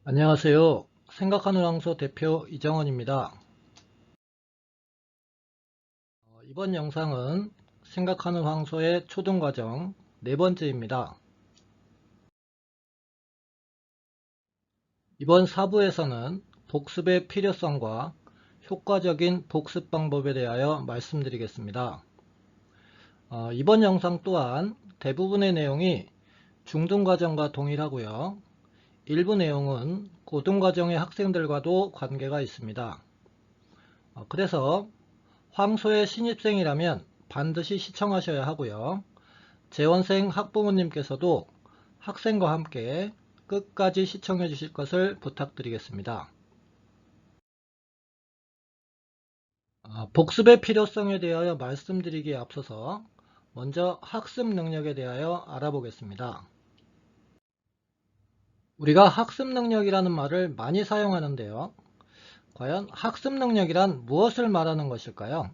안녕하세요. 생각하는 황소 대표 이정원입니다. 이번 영상은 생각하는 황소의 초등과정 네 번째입니다. 이번 4부에서는 복습의 필요성과 효과적인 복습 방법에 대하여 말씀드리겠습니다. 이번 영상 또한 대부분의 내용이 중등과정과 동일하고요. 일부 내용은 고등과정의 학생들과도 관계가 있습니다. 그래서 황소의 신입생이라면 반드시 시청하셔야 하고요. 재원생 학부모님께서도 학생과 함께 끝까지 시청해 주실 것을 부탁드리겠습니다. 복습의 필요성에 대하여 말씀드리기에 앞서서 먼저 학습 능력에 대하여 알아보겠습니다. 우리가 학습 능력이라는 말을 많이 사용하는데요. 과연 학습 능력이란 무엇을 말하는 것일까요?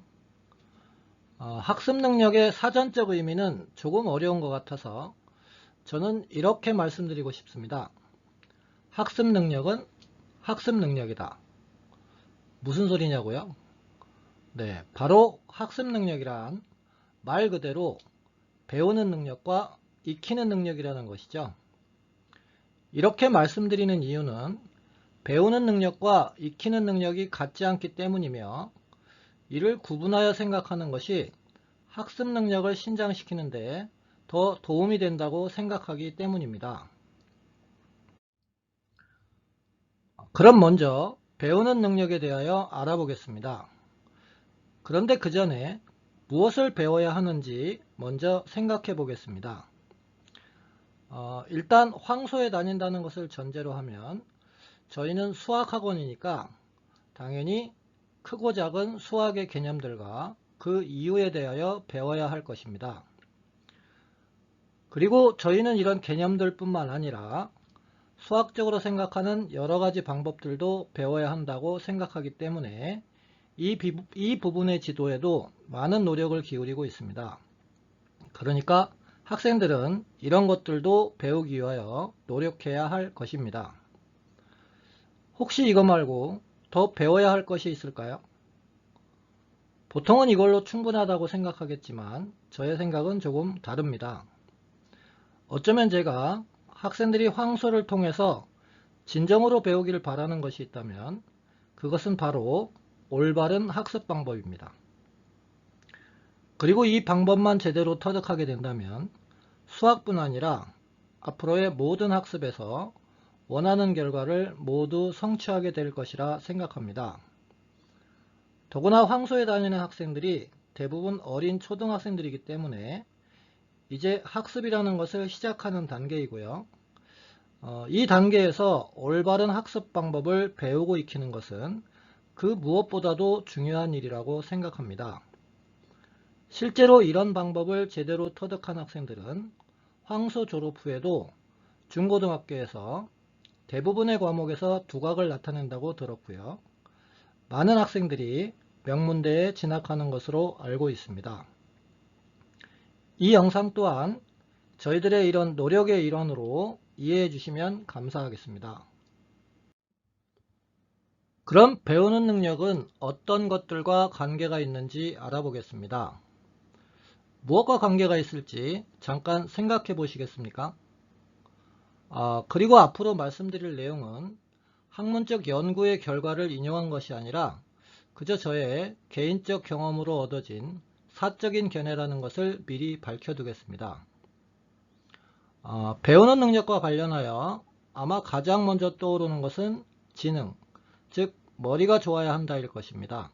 학습 능력의 사전적 의미는 조금 어려운 것 같아서 저는 이렇게 말씀드리고 싶습니다. 학습 능력은 학습 능력이다. 무슨 소리냐고요? 네, 바로 학습 능력이란 말 그대로 배우는 능력과 익히는 능력이라는 것이죠. 이렇게 말씀드리는 이유는 배우는 능력과 익히는 능력이 같지 않기 때문이며, 이를 구분하여 생각하는 것이 학습 능력을 신장시키는데 더 도움이 된다고 생각하기 때문입니다. 그럼 먼저 배우는 능력에 대하여 알아보겠습니다. 그런데 그 전에 무엇을 배워야 하는지 먼저 생각해 보겠습니다. 일단 황소에 다닌다는 것을 전제로 하면 저희는 수학학원이니까 당연히 크고 작은 수학의 개념들과 그 이유에 대하여 배워야 할 것입니다. 그리고 저희는 이런 개념들 뿐만 아니라 수학적으로 생각하는 여러 가지 방법들도 배워야 한다고 생각하기 때문에 이 부분의 지도에도 많은 노력을 기울이고 있습니다. 그러니까 학생들은 이런 것들도 배우기 위하여 노력해야 할 것입니다. 혹시 이거 말고 더 배워야 할 것이 있을까요? 보통은 이걸로 충분하다고 생각하겠지만 저의 생각은 조금 다릅니다. 어쩌면 제가 학생들이 황소를 통해서 진정으로 배우기를 바라는 것이 있다면 그것은 바로 올바른 학습 방법입니다. 그리고 이 방법만 제대로 터득하게 된다면 수학뿐 아니라 앞으로의 모든 학습에서 원하는 결과를 모두 성취하게 될 것이라 생각합니다. 더구나 황소에 다니는 학생들이 대부분 어린 초등학생들이기 때문에 이제 학습이라는 것을 시작하는 단계이고요. 이 단계에서 올바른 학습 방법을 배우고 익히는 것은 그 무엇보다도 중요한 일이라고 생각합니다. 실제로 이런 방법을 제대로 터득한 학생들은 황소 졸업 후에도 중고등학교에서 대부분의 과목에서 두각을 나타낸다고 들었고요. 많은 학생들이 명문대에 진학하는 것으로 알고 있습니다. 이 영상 또한 저희들의 이런 노력의 일환으로 이해해 주시면 감사하겠습니다. 그럼 배우는 능력은 어떤 것들과 관계가 있는지 알아보겠습니다. 무엇과 관계가 있을지 잠깐 생각해 보시겠습니까? 그리고 앞으로 말씀드릴 내용은 학문적 연구의 결과를 인용한 것이 아니라 그저 저의 개인적 경험으로 얻어진 사적인 견해라는 것을 미리 밝혀두겠습니다. 배우는 능력과 관련하여 아마 가장 먼저 떠오르는 것은 지능, 즉 머리가 좋아야 한다일 것입니다.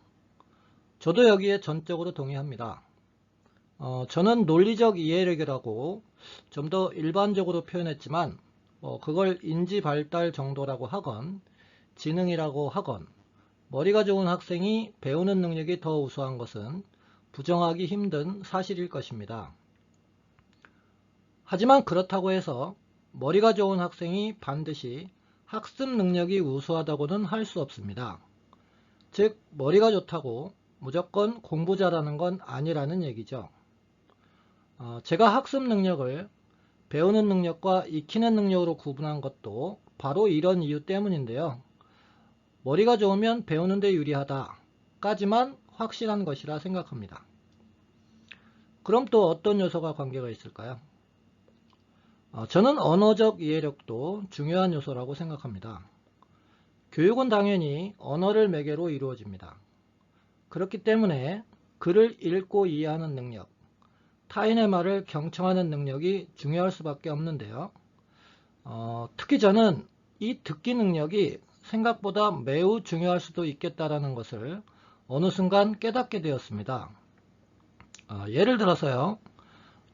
저도 여기에 전적으로 동의합니다. 저는 논리적 이해력이라고 좀 더 일반적으로 표현했지만 그걸 인지 발달 정도라고 하건 지능이라고 하건 머리가 좋은 학생이 배우는 능력이 더 우수한 것은 부정하기 힘든 사실일 것입니다. 하지만 그렇다고 해서 머리가 좋은 학생이 반드시 학습 능력이 우수하다고는 할 수 없습니다. 즉 머리가 좋다고 무조건 공부 잘하는 건 아니라는 얘기죠. 제가 학습 능력을 배우는 능력과 익히는 능력으로 구분한 것도 바로 이런 이유 때문인데요. 머리가 좋으면 배우는 데 유리하다 까지만 확실한 것이라 생각합니다. 그럼 또 어떤 요소가 관계가 있을까요? 저는 언어적 이해력도 중요한 요소라고 생각합니다. 교육은 당연히 언어를 매개로 이루어집니다. 그렇기 때문에 글을 읽고 이해하는 능력, 타인의 말을 경청하는 능력이 중요할 수밖에 없는데요. 특히 저는 이 듣기 능력이 생각보다 매우 중요할 수도 있겠다라는 것을 어느 순간 깨닫게 되었습니다. 예를 들어서요.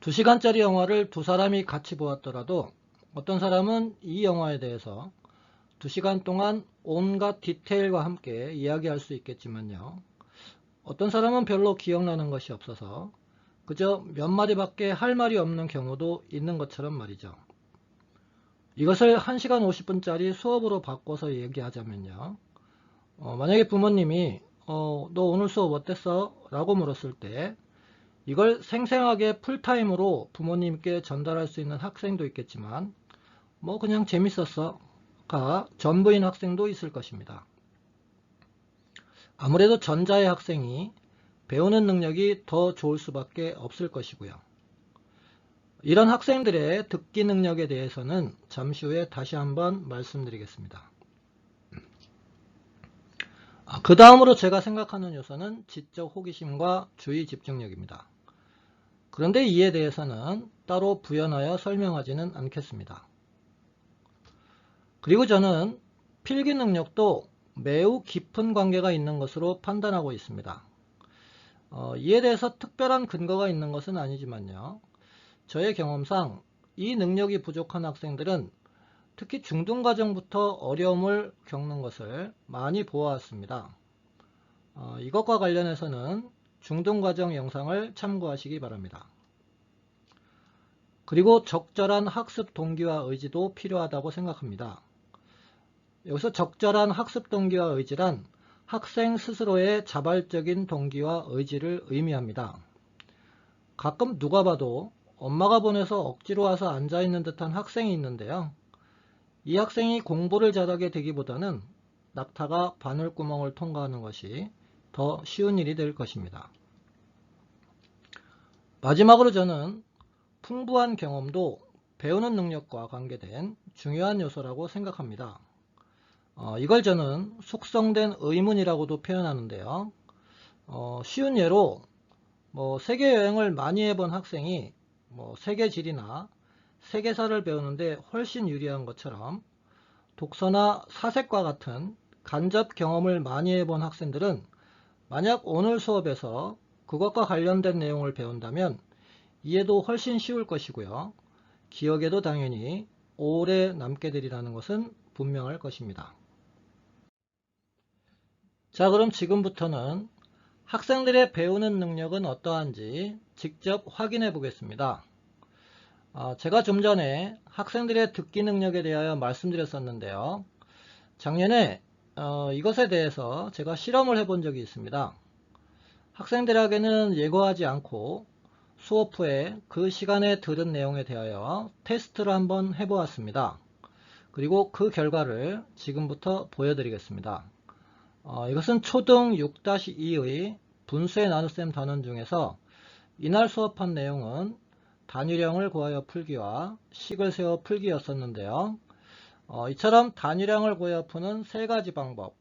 2시간짜리 영화를 두 사람이 같이 보았더라도 어떤 사람은 이 영화에 대해서 2시간 동안 온갖 디테일과 함께 이야기할 수 있겠지만요. 어떤 사람은 별로 기억나는 것이 없어서 그저 몇 마디밖에 할 말이 없는 경우도 있는 것처럼 말이죠. 이것을 1시간 50분짜리 수업으로 바꿔서 얘기하자면요. 만약에 부모님이 너 오늘 수업 어땠어? 라고 물었을 때 이걸 생생하게 풀타임으로 부모님께 전달할 수 있는 학생도 있겠지만 뭐 그냥 재밌었어 가 전부인 학생도 있을 것입니다. 아무래도 전자의 학생이 배우는 능력이 더 좋을 수밖에 없을 것이고요. 이런 학생들의 듣기 능력에 대해서는 잠시 후에 다시 한번 말씀드리겠습니다. 그 다음으로 제가 생각하는 요소는 지적 호기심과 주의 집중력입니다. 그런데 이에 대해서는 따로 부연하여 설명하지는 않겠습니다. 그리고 저는 필기 능력도 매우 깊은 관계가 있는 것으로 판단하고 있습니다. 이에 대해서 특별한 근거가 있는 것은 아니지만요. 저의 경험상 이 능력이 부족한 학생들은 특히 중등과정부터 어려움을 겪는 것을 많이 보아왔습니다. 이것과 관련해서는 중등과정 영상을 참고하시기 바랍니다. 그리고 적절한 학습 동기와 의지도 필요하다고 생각합니다. 여기서 적절한 학습 동기와 의지란 학생 스스로의 자발적인 동기와 의지를 의미합니다. 가끔 누가 봐도 엄마가 보내서 억지로 와서 앉아있는 듯한 학생이 있는데요. 이 학생이 공부를 잘하게 되기보다는 낙타가 바늘구멍을 통과하는 것이 더 쉬운 일이 될 것입니다. 마지막으로 저는 풍부한 경험도 배우는 능력과 관계된 중요한 요소라고 생각합니다. 이걸 저는 숙성된 의문이라고도 표현하는데요. 쉬운 예로 세계 여행을 많이 해본 학생이 세계지리나 세계사를 배우는데 훨씬 유리한 것처럼 독서나 사색과 같은 간접 경험을 많이 해본 학생들은 만약 오늘 수업에서 그것과 관련된 내용을 배운다면 이해도 훨씬 쉬울 것이고요. 기억에도 당연히 오래 남게 되리라는 것은 분명할 것입니다. 자, 그럼 지금부터는 학생들의 배우는 능력은 어떠한지 직접 확인해 보겠습니다. 제가 좀 전에 학생들의 듣기 능력에 대하여 말씀드렸었는데요. 작년에 이것에 대해서 제가 실험을 해본 적이 있습니다. 학생들에게는 예고하지 않고 수업 후에 그 시간에 들은 내용에 대하여 테스트를 한번 해보았습니다. 그리고 그 결과를 지금부터 보여드리겠습니다. 이것은 초등 6-2의 분수의 나눗셈 단원 중에서 이날 수업한 내용은 단위량을 구하여 풀기와 식을 세워 풀기였었는데요. 이처럼 단위량을 구하여 푸는 세 가지 방법,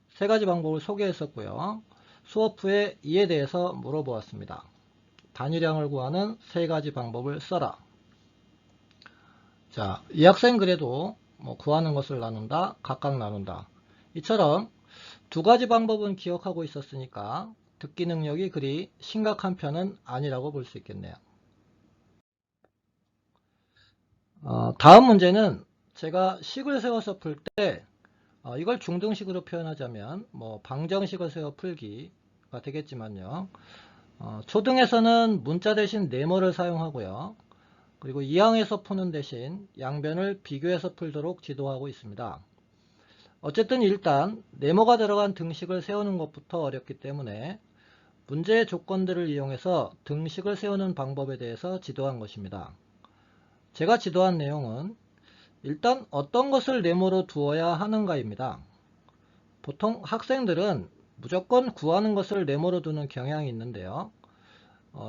세 가지 방법을 소개했었고요. 수업 후에 이에 대해서 물어보았습니다. 단위량을 구하는 세 가지 방법을 써라. 자, 이 학생 그래도 구하는 것을 나눈다, 각각 나눈다. 이처럼 두 가지 방법은 기억하고 있었으니까 듣기 능력이 그리 심각한 편은 아니라고 볼 수 있겠네요. 다음 문제는 제가 식을 세워서 풀 때 이걸 중등식으로 표현하자면 방정식을 세워 풀기가 되겠지만요. 초등에서는 문자 대신 네모를 사용하고요. 그리고 2항에서 푸는 대신 양변을 비교해서 풀도록 지도하고 있습니다. 어쨌든 일단 네모가 들어간 등식을 세우는 것부터 어렵기 때문에 문제의 조건들을 이용해서 등식을 세우는 방법에 대해서 지도한 것입니다. 제가 지도한 내용은 일단 어떤 것을 네모로 두어야 하는가입니다. 보통 학생들은 무조건 구하는 것을 네모로 두는 경향이 있는데요.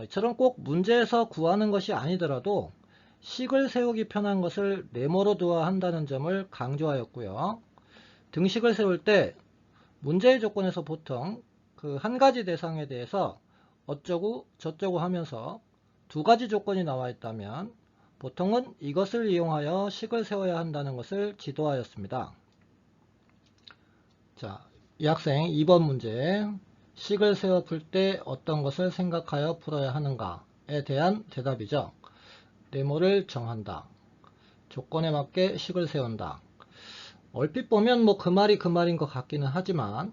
이처럼 꼭 문제에서 구하는 것이 아니더라도 식을 세우기 편한 것을 네모로 두어야 한다는 점을 강조하였고요. 등식을 세울 때 문제의 조건에서 보통 그 한 가지 대상에 대해서 어쩌고 저쩌고 하면서 두 가지 조건이 나와 있다면 보통은 이것을 이용하여 식을 세워야 한다는 것을 지도하였습니다. 자, 이 학생 2번 문제, 식을 세워 풀 때 어떤 것을 생각하여 풀어야 하는가에 대한 대답이죠. 네모를 정한다. 조건에 맞게 식을 세운다. 얼핏 보면 뭐 그 말이 그 말인 것 같기는 하지만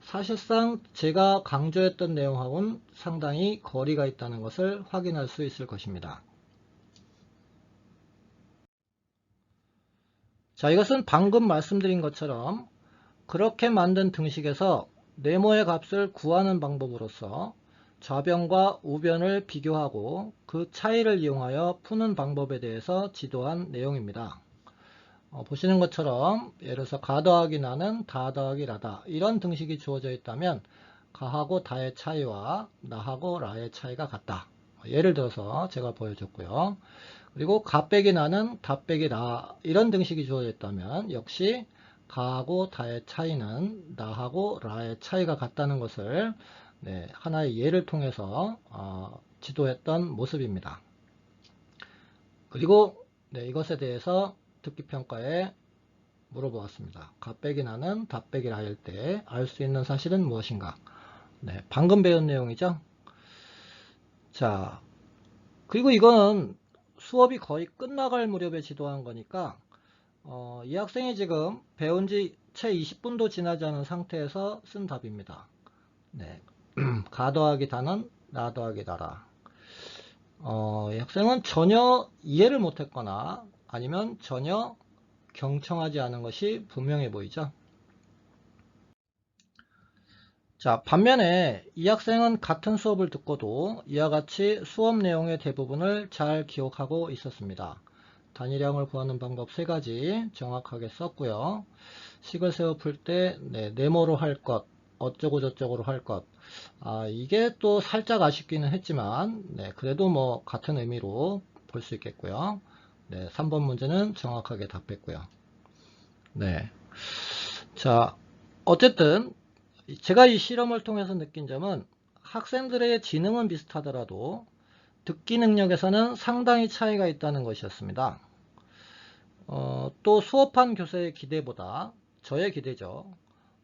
사실상 제가 강조했던 내용하고는 상당히 거리가 있다는 것을 확인할 수 있을 것입니다. 자, 이것은 방금 말씀드린 것처럼 그렇게 만든 등식에서 네모의 값을 구하는 방법으로서 좌변과 우변을 비교하고 그 차이를 이용하여 푸는 방법에 대해서 지도한 내용입니다. 보시는 것처럼 예를 들어서 가 더하기 나는 다 더하기 라다 이런 등식이 주어져 있다면 가하고 다의 차이와 나하고 라의 차이가 같다. 예를 들어서 제가 보여줬고요. 그리고 가 빼기 나는 다 빼기 라 이런 등식이 주어져 있다면 역시 가하고 다의 차이는 나하고 라의 차이가 같다는 것을 하나의 예를 통해서 지도했던 모습입니다. 그리고 이것에 대해서 듣기평가에 물어보았습니다. 가 빼기 나는 다 빼기 라일 때 알 수 있는 사실은 무엇인가? 방금 배운 내용이죠. 자, 그리고 이거는 수업이 거의 끝나갈 무렵에 지도한 거니까 이 학생이 지금 배운 지 채 20분도 지나지 않은 상태에서 쓴 답입니다. 가 더하기 다는 나 더하기 나라. 이 학생은 전혀 이해를 못했거나 아니면 전혀 경청하지 않은 것이 분명해 보이죠. 자, 반면에 이 학생은 같은 수업을 듣고도 이와 같이 수업 내용의 대부분을 잘 기억하고 있었습니다. 단위량을 구하는 방법 3가지 정확하게 썼고요. 식을 세워 풀 때 네모로 할 것, 어쩌고 저쩌고로 할 것. 이게 또 살짝 아쉽기는 했지만 그래도 뭐 같은 의미로 볼 수 있겠고요. 3번 문제는 정확하게 답했고요. 자, 어쨌든 제가 이 실험을 통해서 느낀 점은 학생들의 지능은 비슷하더라도 듣기 능력에서는 상당히 차이가 있다는 것이었습니다. 또 수업한 교사의 기대보다 저의 기대죠.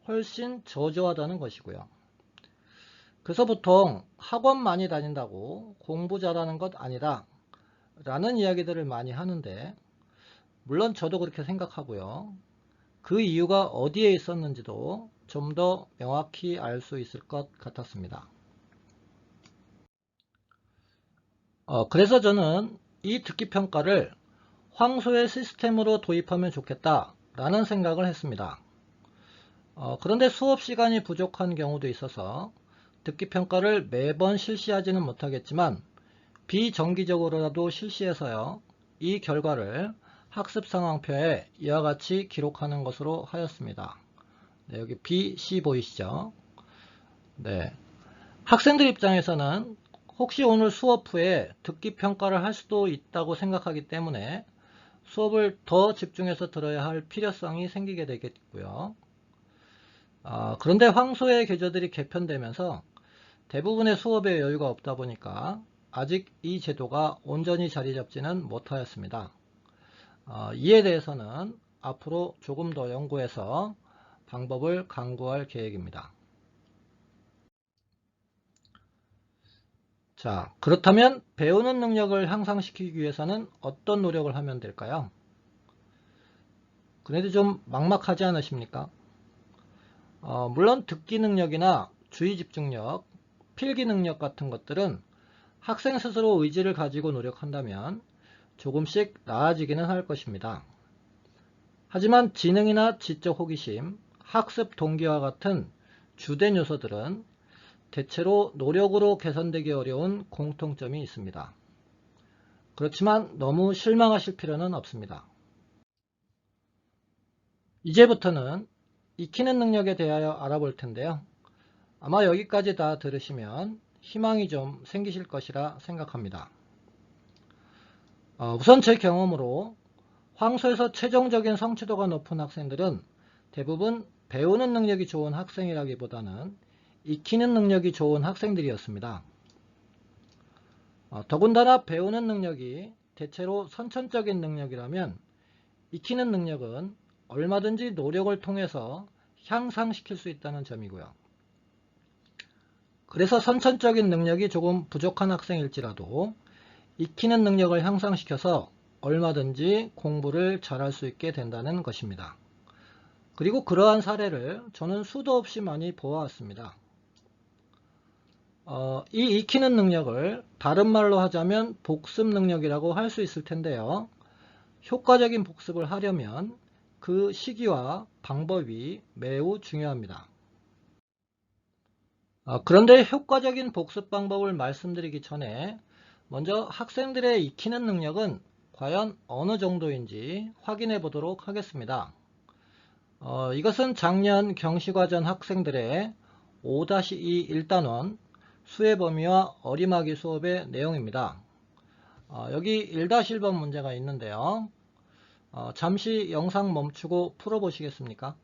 훨씬 저조하다는 것이고요. 그래서 보통 학원 많이 다닌다고 공부 잘하는 것 아니다 라는 이야기들을 많이 하는데 물론 저도 그렇게 생각하고요. 그 이유가 어디에 있었는지도 좀 더 명확히 알 수 있을 것 같았습니다. 그래서 저는 이 듣기평가를 황소의 시스템으로 도입하면 좋겠다 라는 생각을 했습니다. 그런데 수업 시간이 부족한 경우도 있어서 듣기평가를 매번 실시하지는 못하겠지만 비정기적으로라도 실시해서요. 이 결과를 학습 상황표에 이와 같이 기록하는 것으로 하였습니다. 여기 B, C 보이시죠? 학생들 입장에서는 혹시 오늘 수업 후에 듣기 평가를 할 수도 있다고 생각하기 때문에 수업을 더 집중해서 들어야 할 필요성이 생기게 되겠고요. 그런데 황소의 계절들이 개편되면서 대부분의 수업에 여유가 없다 보니까 아직 이 제도가 온전히 자리 잡지는 못하였습니다. 이에 대해서는 앞으로 조금 더 연구해서 방법을 강구할 계획입니다. 자, 그렇다면 배우는 능력을 향상시키기 위해서는 어떤 노력을 하면 될까요? 그래도 좀 막막하지 않으십니까? 물론 듣기 능력이나 주의 집중력, 필기 능력 같은 것들은 학생 스스로 의지를 가지고 노력한다면 조금씩 나아지기는 할 것입니다. 하지만 지능이나 지적 호기심, 학습 동기와 같은 주된 요소들은 대체로 노력으로 개선되기 어려운 공통점이 있습니다. 그렇지만 너무 실망하실 필요는 없습니다. 이제부터는 익히는 능력에 대하여 알아볼 텐데요. 아마 여기까지 다 들으시면 희망이 좀 생기실 것이라 생각합니다. 우선 제 경험으로 황소에서 최종적인 성취도가 높은 학생들은 대부분 배우는 능력이 좋은 학생이라기보다는 익히는 능력이 좋은 학생들이었습니다. 더군다나 배우는 능력이 대체로 선천적인 능력이라면 익히는 능력은 얼마든지 노력을 통해서 향상시킬 수 있다는 점이고요. 그래서 선천적인 능력이 조금 부족한 학생일지라도 익히는 능력을 향상시켜서 얼마든지 공부를 잘할 수 있게 된다는 것입니다. 그리고 그러한 사례를 저는 수도 없이 많이 보아왔습니다. 이 익히는 능력을 다른 말로 하자면 복습 능력이라고 할 수 있을 텐데요. 효과적인 복습을 하려면 그 시기와 방법이 매우 중요합니다. 그런데 효과적인 복습 방법을 말씀드리기 전에 먼저 학생들의 익히는 능력은 과연 어느 정도인지 확인해 보도록 하겠습니다. 이것은 작년 경시과정 학생들의 5-2 1단원 수의 범위와 어림하기 수업의 내용입니다. 여기 1-1번 문제가 있는데요. 잠시 영상 멈추고 풀어보시겠습니까?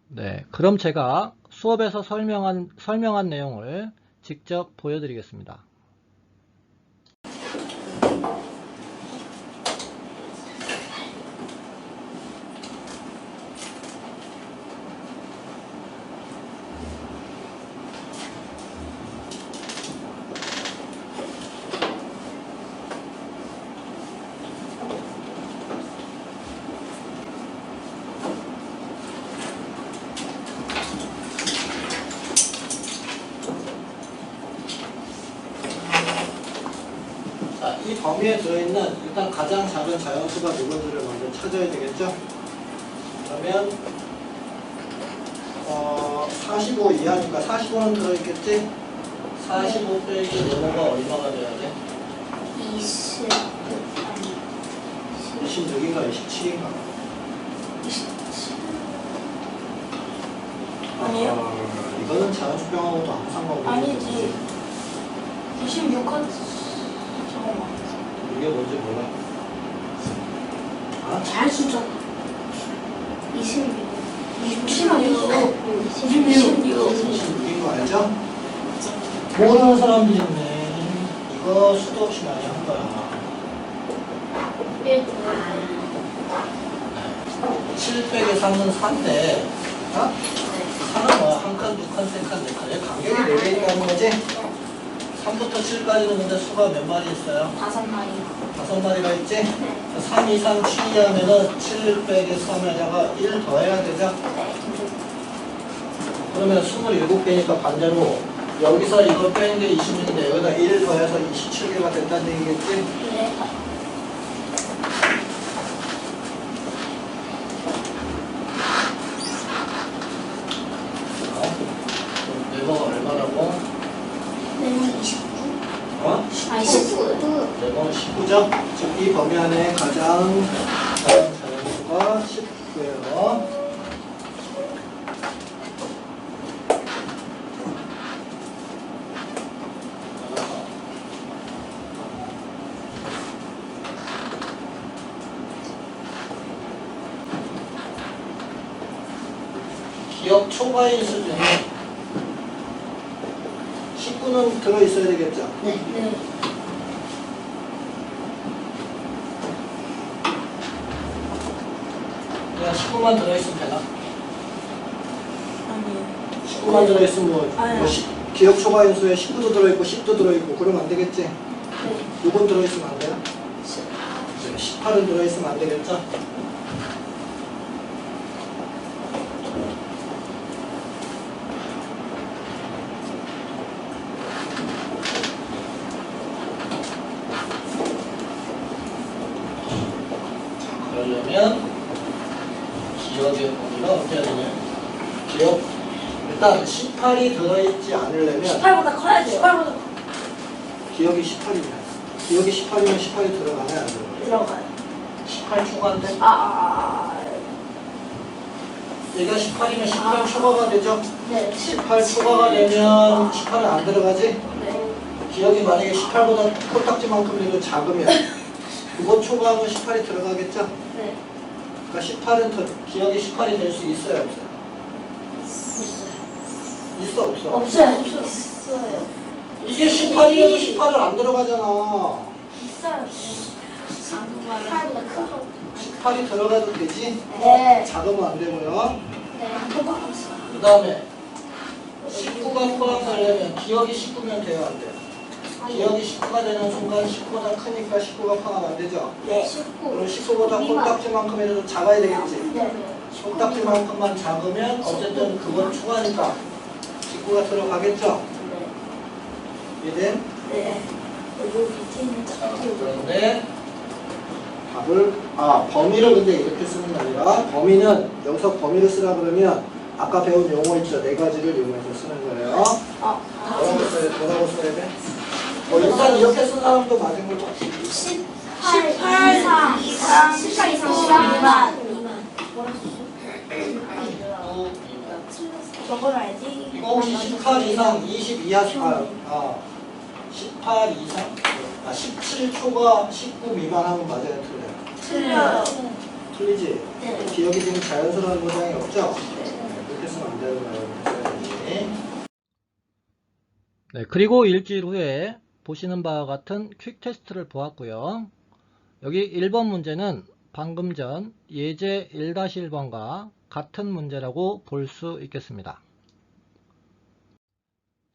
네, 그럼 제가 수업에서 설명한 내용을 직접 보여드리겠습니다. 이 범위에 들어있는 일단 가장 작은 자연수가 누군지를 먼저 찾아야 되겠죠? 그러면 45 이하니까 45는 들어있겠지? 45 빼기 네모가 얼마가 돼야 돼? 26인가 27인가? 27. 아니요? 이거는 자연수병하고도 아무 상관없는 아니지. 26은 잠깐만. 이게 뭔지 몰라? 자연수잖아. 26. 27 아니고 26. 26인 거 알죠? 모르는 사람들이 있네. 이거 수도 없이 많이 한 거야. 7 빼기 3은 4인데, 4는 뭐야? 한 칸, 두 칸, 세 칸, 네 칸. 얘 간격이 4개 있다는 거지? 3부터 7까지는 근데 수가 몇 마리 있어요? 5마리. 5마리가 있지? 3 이상 7 이하면은 7 빼기 3에다가 1 더해야 되죠? 그러면 27개니까 반대로 여기서 이거 빼는 게 20인데 여기다 1 더해서 27개가 됐다는 얘기겠지? 네. 네모가 얼마라고? 내는 29. 어? 19. 네모 19죠? 즉 이 범위 안에 가장 작은 자연수가 19예요. 기억 초과인 수준이 19는 들어있어야 되겠죠? 네. 그냥 19만 들어있으면 되나? 아니요. 19만 들어있으면 뭐, 아니요. 기억 초과인 수에 19도 들어있고 10도 들어있고 그러면 안 되겠지? 네. 6은 들어있으면 안 돼요? 18은 들어있으면 안 되겠죠? 그러려면 기억의 범위가 어떻게 해야 되냐? 기억 일단 18이 들어있지 않으려면 18보다 커야 돼요. 18보다 기억이 18이면 기억이 18이면 18이 들어가네 안 들어가네? 들어가요. 18 초과인데? 얘가 18이면 18 초과가 되죠? 네. 18 초과가 되면 18은 안 들어가지? 네. 기억이 만약에 18보다 콜딱지만큼이라도 작으면 그거 초과하면 18이 들어가겠죠? 네. 그러니까 18은 기억이 18이 될 수 있어요 없어요? 있어 없어? 없어요. 있어요. 이게 18이어도 18은 안 들어가잖아. 있어요. 18보다 크죠? 18이 들어가도 되지? 네. 작으면 안 되고요. 네. 그 다음에 19가 포함되려면 기억이 19면 돼요 안 돼요? 기억이 19가 되는 순간 19보다 크니까 19가 포함 안 되죠? 네. 19. 그럼 19보다 콜딱지만큼이라도 작아야 되겠지? 네. 콜딱지만큼만 작으면 어쨌든 그건 추가니까 19가 들어가겠죠? 이해돼? 네. 여기 밑에 있는 그런데 답을 범위를 근데 이렇게 쓰는 게 아니라 범위는 여기서 범위를 쓰라 그러면 아까 배운 용어 있죠? 네 가지를 이용해서 쓰는 거예요. 뭐라고 써야 돼? 일단 이렇게 쓴 사람도 맞은 걸 같아. 18 이상 18 이상 미만. 저걸 알지? 이거 혹시 18 이상 20 이하 18 이상 17초가 19 미만 하면 맞아요 틀려요? 틀려요. 틀리지? 네. 기억이 지금 자연스러운 모양이 없죠? 그렇게 쓰면 안 되는 거예요. 이렇게 써야지. 네, 그리고 일주일 후에 보시는 바와 같은 퀵 테스트를 보았고요. 여기 1번 문제는 방금 전 예제 1-1번과 같은 문제라고 볼 수 있겠습니다.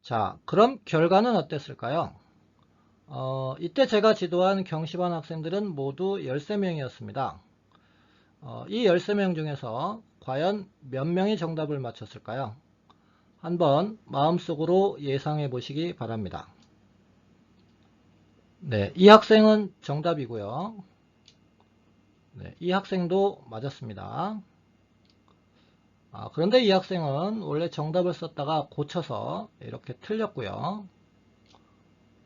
자, 그럼 결과는 어땠을까요? 이때 제가 지도한 경시반 학생들은 모두 13명이었습니다. 이 13명 중에서 과연 몇 명이 정답을 맞췄을까요? 한번 마음속으로 예상해 보시기 바랍니다. 네, 이 학생은 정답이고요. 네, 이 학생도 맞았습니다. 그런데 이 학생은 원래 정답을 썼다가 고쳐서 이렇게 틀렸고요.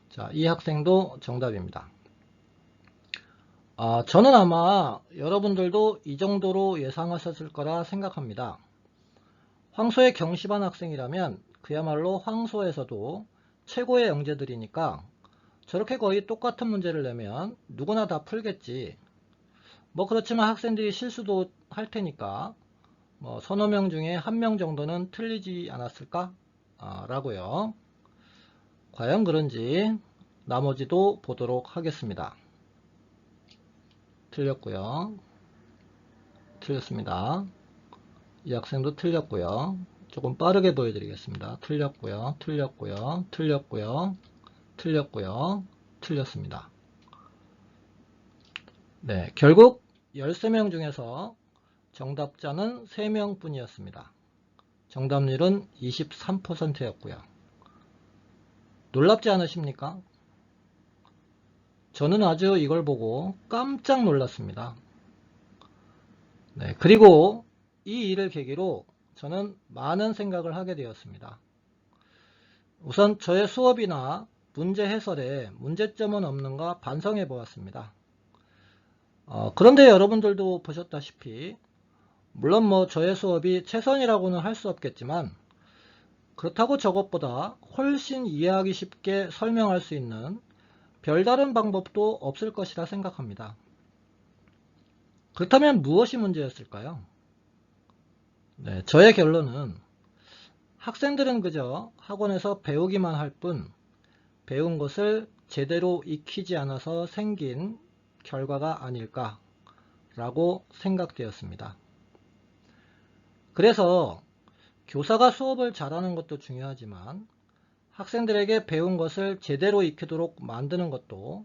자, 이 학생도 정답입니다. 저는 아마 여러분들도 이 정도로 예상하셨을 거라 생각합니다. 황소의 경시반 학생이라면 그야말로 황소에서도 최고의 영재들이니까 저렇게 거의 똑같은 문제를 내면 누구나 다 풀겠지. 뭐 그렇지만 학생들이 실수도 할 테니까 뭐 서너 명 중에 한 명 정도는 틀리지 않았을까? 라고요. 과연 그런지 나머지도 보도록 하겠습니다. 틀렸고요. 틀렸습니다. 이 학생도 틀렸고요. 조금 빠르게 보여드리겠습니다. 틀렸고요. 틀렸고요. 틀렸고요. 틀렸고요. 틀렸습니다. 네, 결국 13명 중에서 정답자는 3명 뿐이었습니다. 정답률은 23%였고요. 놀랍지 않으십니까? 저는 아주 이걸 보고 깜짝 놀랐습니다. 네, 그리고 이 일을 계기로 저는 많은 생각을 하게 되었습니다. 우선 저의 수업이나 문제 해설에 문제점은 없는가 반성해 보았습니다. 그런데 여러분들도 보셨다시피 물론 뭐 저의 수업이 최선이라고는 할 수 없겠지만 그렇다고 저것보다 훨씬 이해하기 쉽게 설명할 수 있는 별다른 방법도 없을 것이라 생각합니다. 그렇다면 무엇이 문제였을까요? 네, 저의 결론은 학생들은 그저 학원에서 배우기만 할 뿐 배운 것을 제대로 익히지 않아서 생긴 결과가 아닐까라고 생각되었습니다. 그래서 교사가 수업을 잘하는 것도 중요하지만 학생들에게 배운 것을 제대로 익히도록 만드는 것도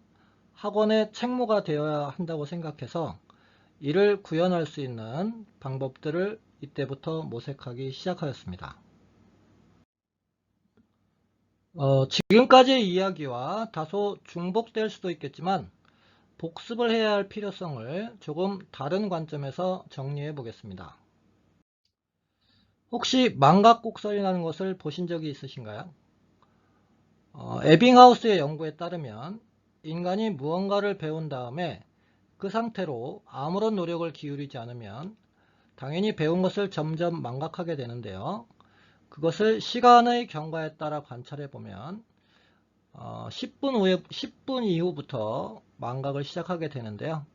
학원의 책무가 되어야 한다고 생각해서 이를 구현할 수 있는 방법들을 이때부터 모색하기 시작하였습니다. 지금까지의 이야기와 다소 중복될 수도 있겠지만 복습을 해야 할 필요성을 조금 다른 관점에서 정리해 보겠습니다. 혹시 망각곡선이라는 것을 보신 적이 있으신가요? 에빙하우스의 연구에 따르면 인간이 무언가를 배운 다음에 그 상태로 아무런 노력을 기울이지 않으면 당연히 배운 것을 점점 망각하게 되는데요. 그것을 시간의 경과에 따라 관찰해 보면 10분 이후부터 망각을 시작하게 되는데요.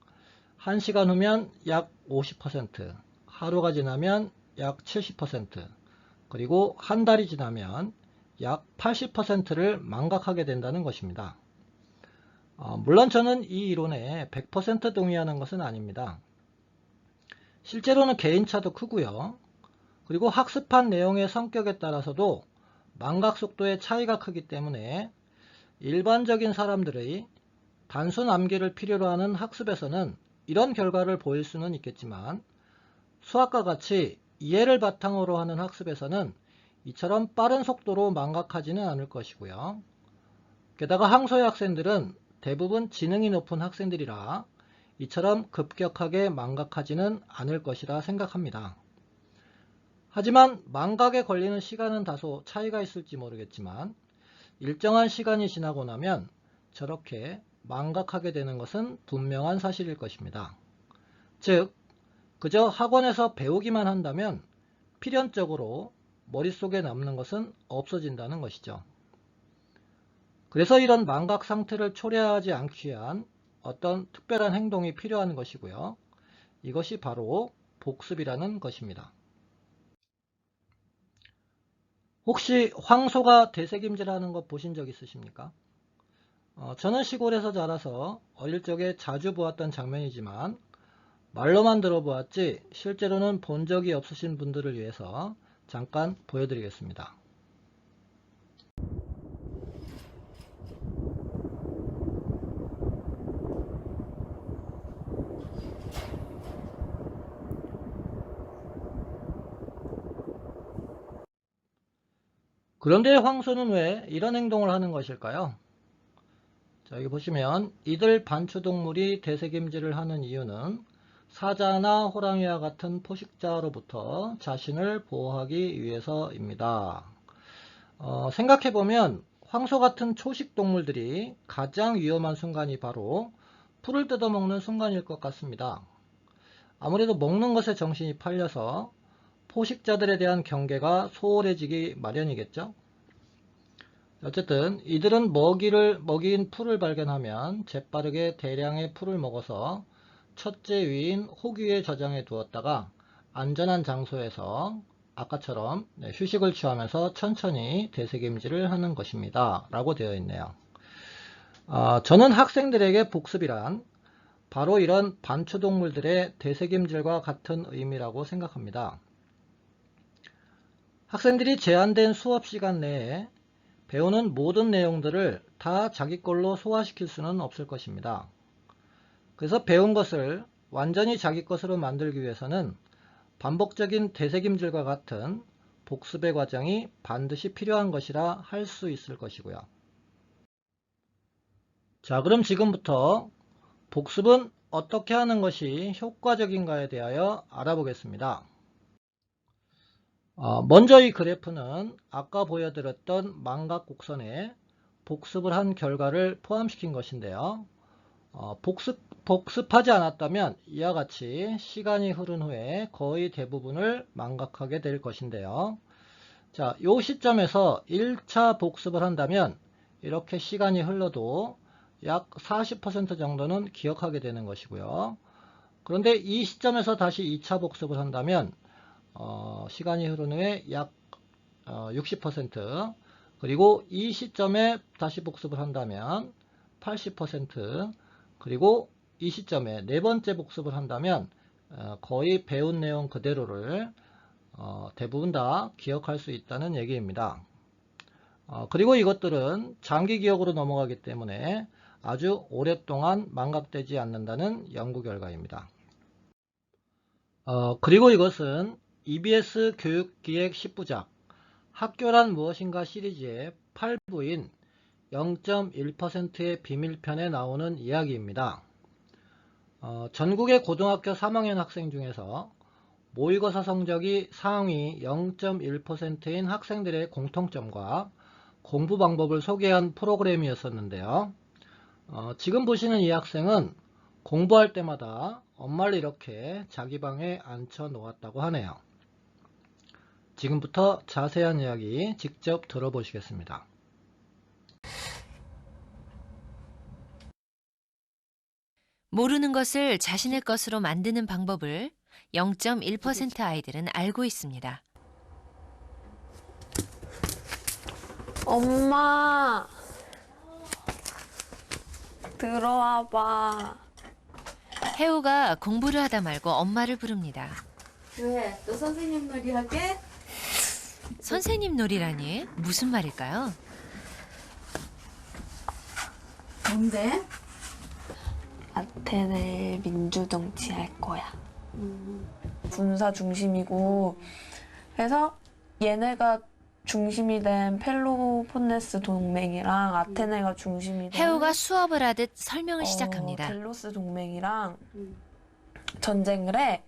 1시간 후면 약 50%, 하루가 지나면 약 70%, 그리고 한 달이 지나면 약 80%를 망각하게 된다는 것입니다. 물론 저는 이 이론에 100% 동의하는 것은 아닙니다. 실제로는 개인차도 크고요. 그리고 학습한 내용의 성격에 따라서도 망각 속도의 차이가 크기 때문에 일반적인 사람들의 단순 암기를 필요로 하는 학습에서는 이런 결과를 보일 수는 있겠지만 수학과 같이 이해를 바탕으로 하는 학습에서는 이처럼 빠른 속도로 망각하지는 않을 것이고요. 게다가 항소의 학생들은 대부분 지능이 높은 학생들이라 이처럼 급격하게 망각하지는 않을 것이라 생각합니다. 하지만 망각에 걸리는 시간은 다소 차이가 있을지 모르겠지만 일정한 시간이 지나고 나면 저렇게 망각하게 되는 것은 분명한 사실일 것입니다. 즉, 그저 학원에서 배우기만 한다면 필연적으로 머릿속에 남는 것은 없어진다는 것이죠. 그래서 이런 망각 상태를 초래하지 않기 위한 어떤 특별한 행동이 필요한 것이고요. 이것이 바로 복습이라는 것입니다. 혹시 황소가 되새김질하는 것 보신 적 있으십니까? 저는 시골에서 자라서 어릴 적에 자주 보았던 장면이지만 말로만 들어보았지 실제로는 본 적이 없으신 분들을 위해서 잠깐 보여드리겠습니다. 그런데 황소는 왜 이런 행동을 하는 것일까요? 자, 여기 보시면 이들 반추동물이 되새김질을 하는 이유는 사자나 호랑이와 같은 포식자로부터 자신을 보호하기 위해서입니다. 생각해보면 황소 같은 초식 동물들이 가장 위험한 순간이 바로 풀을 뜯어먹는 순간일 것 같습니다. 아무래도 먹는 것에 정신이 팔려서 포식자들에 대한 경계가 소홀해지기 마련이겠죠. 어쨌든 이들은 먹이인 풀을 발견하면 재빠르게 대량의 풀을 먹어서 첫째 위인 호귀에 저장해 두었다가 안전한 장소에서 아까처럼 휴식을 취하면서 천천히 되새김질을 하는 것입니다. 라고 되어 있네요. 저는 학생들에게 복습이란 바로 이런 반초동물들의 되새김질과 같은 의미라고 생각합니다. 학생들이 제한된 수업 시간 내에 배우는 모든 내용들을 다 자기 걸로 소화시킬 수는 없을 것입니다. 그래서 배운 것을 완전히 자기 것으로 만들기 위해서는 반복적인 되새김질과 같은 복습의 과정이 반드시 필요한 것이라 할 수 있을 것이고요. 자, 그럼 지금부터 복습은 어떻게 하는 것이 효과적인가에 대하여 알아보겠습니다. 먼저 이 그래프는 아까 보여드렸던 망각곡선에 복습을 한 결과를 포함시킨 것인데요. 복습하지 않았다면 이와 같이 시간이 흐른 후에 거의 대부분을 망각하게 될 것인데요. 자, 이 시점에서 1차 복습을 한다면 이렇게 시간이 흘러도 약 40% 정도는 기억하게 되는 것이고요. 그런데 이 시점에서 다시 2차 복습을 한다면 시간이 흐른 후에 약 60%, 그리고 이 시점에 다시 복습을 한다면 80%, 그리고 이 시점에 네 번째 복습을 한다면 거의 배운 내용 그대로를 대부분 다 기억할 수 있다는 얘기입니다. 그리고 이것들은 장기 기억으로 넘어가기 때문에 아주 오랫동안 망각되지 않는다는 연구 결과입니다. 그리고 이것은 EBS 교육기획 10부작 학교란 무엇인가 시리즈의 8부인 0.1%의 비밀편에 나오는 이야기입니다. 전국의 고등학교 3학년 학생 중에서 모의고사 성적이 상위 0.1%인 학생들의 공통점과 공부 방법을 소개한 프로그램이었었는데요. 지금 보시는 이 학생은 공부할 때마다 엄마를 이렇게 자기 방에 앉혀 놓았다고 하네요. 지금부터 자세한 이야기 직접 들어보시겠습니다. 모르는 것을 자신의 것으로 만드는 방법을 0.1% 아이들은 알고 있습니다. 엄마, 들어와 봐. 해우가 공부를 하다 말고 엄마를 부릅니다. 왜? 또 선생님 놀이 하게? 선생님 놀이라니 무슨 말일까요? 뭔데? 아테네 민주정치 할 거야. 군사 중심이고 해서 얘네가 중심이 된 펠로폰네스 동맹이랑 아테네가 중심이 된 해우가 수업을 하듯 설명을 시작합니다. 델로스 동맹이랑 전쟁을 해.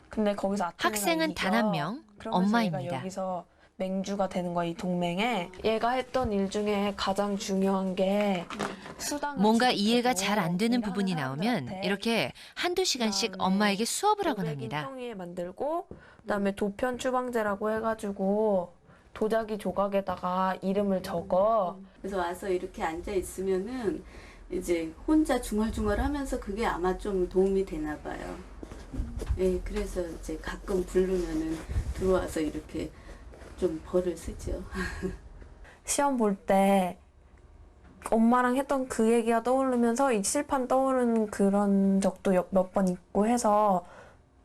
근데 거기서 아테네가 학생은 이겨. 단 한 명, 그러면서 얘가 엄마입니다. 여기서 맹주가 되는 거야, 이 동맹에. 얘가 했던 일 중에 가장 중요한 게 수당을 뭔가 지급하고 이해가 잘 안 되는 일하는 부분이 나오면 사람들한테 이렇게 한두 시간씩 그다음에 엄마에게 수업을 하곤 고백인 합니다. 평의에 만들고 그다음에 도편 추방제라고 해가지고 도자기 조각에다가 이름을 적어. 그래서 와서 이렇게 앉아 있으면은 이제 혼자 중얼중얼하면서 그게 아마 좀 도움이 되나 봐요. 예, 그래서 이제 가끔 부르면은 들어와서 이렇게 좀 벌을 쓰죠. 시험 볼 때 엄마랑 했던 그 얘기가 떠오르면서 이 칠판 떠오르는 그런 적도 몇 번 있고 해서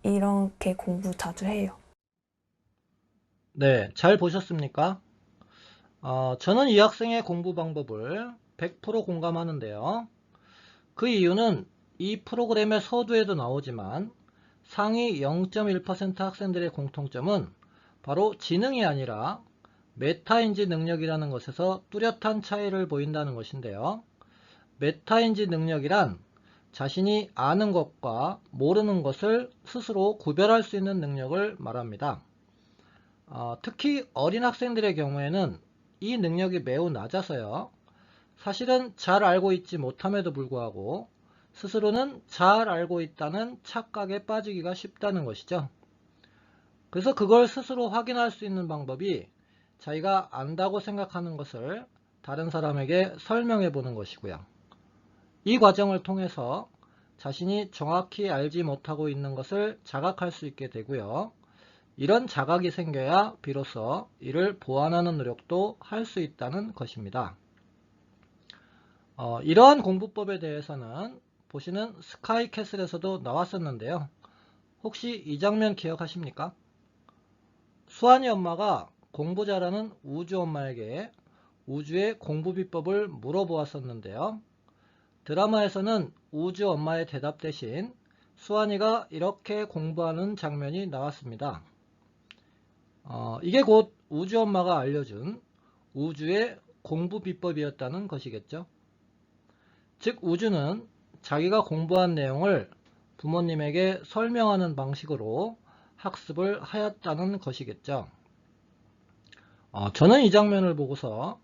이렇게 공부 자주 해요. 네, 잘 보셨습니까? 저는 이 학생의 공부 방법을 100% 공감하는데요. 그 이유는 이 프로그램의 서두에도 나오지만 상위 0.1% 학생들의 공통점은 바로 지능이 아니라 메타인지 능력이라는 것에서 뚜렷한 차이를 보인다는 것인데요. 메타인지 능력이란 자신이 아는 것과 모르는 것을 스스로 구별할 수 있는 능력을 말합니다. 특히 어린 학생들의 경우에는 이 능력이 매우 낮아서요. 사실은 잘 알고 있지 못함에도 불구하고 스스로는 잘 알고 있다는 착각에 빠지기가 쉽다는 것이죠. 그래서 그걸 스스로 확인할 수 있는 방법이 자기가 안다고 생각하는 것을 다른 사람에게 설명해 보는 것이고요. 이 과정을 통해서 자신이 정확히 알지 못하고 있는 것을 자각할 수 있게 되고요. 이런 자각이 생겨야 비로소 이를 보완하는 노력도 할 수 있다는 것입니다. 이러한 공부법에 대해서는 보시는 스카이캐슬에서도 나왔었는데요. 혹시 이 장면 기억하십니까? 수환이 엄마가 공부 잘하는 우주 엄마에게 우주의 공부 비법을 물어보았었는데요. 드라마에서는 우주 엄마의 대답 대신 수환이가 이렇게 공부하는 장면이 나왔습니다. 이게 곧 우주 엄마가 알려준 우주의 공부 비법이었다는 것이겠죠. 즉 우주는 자기가 공부한 내용을 부모님에게 설명하는 방식으로 학습을 하였다는 것이겠죠. 저는 이 장면을 보고서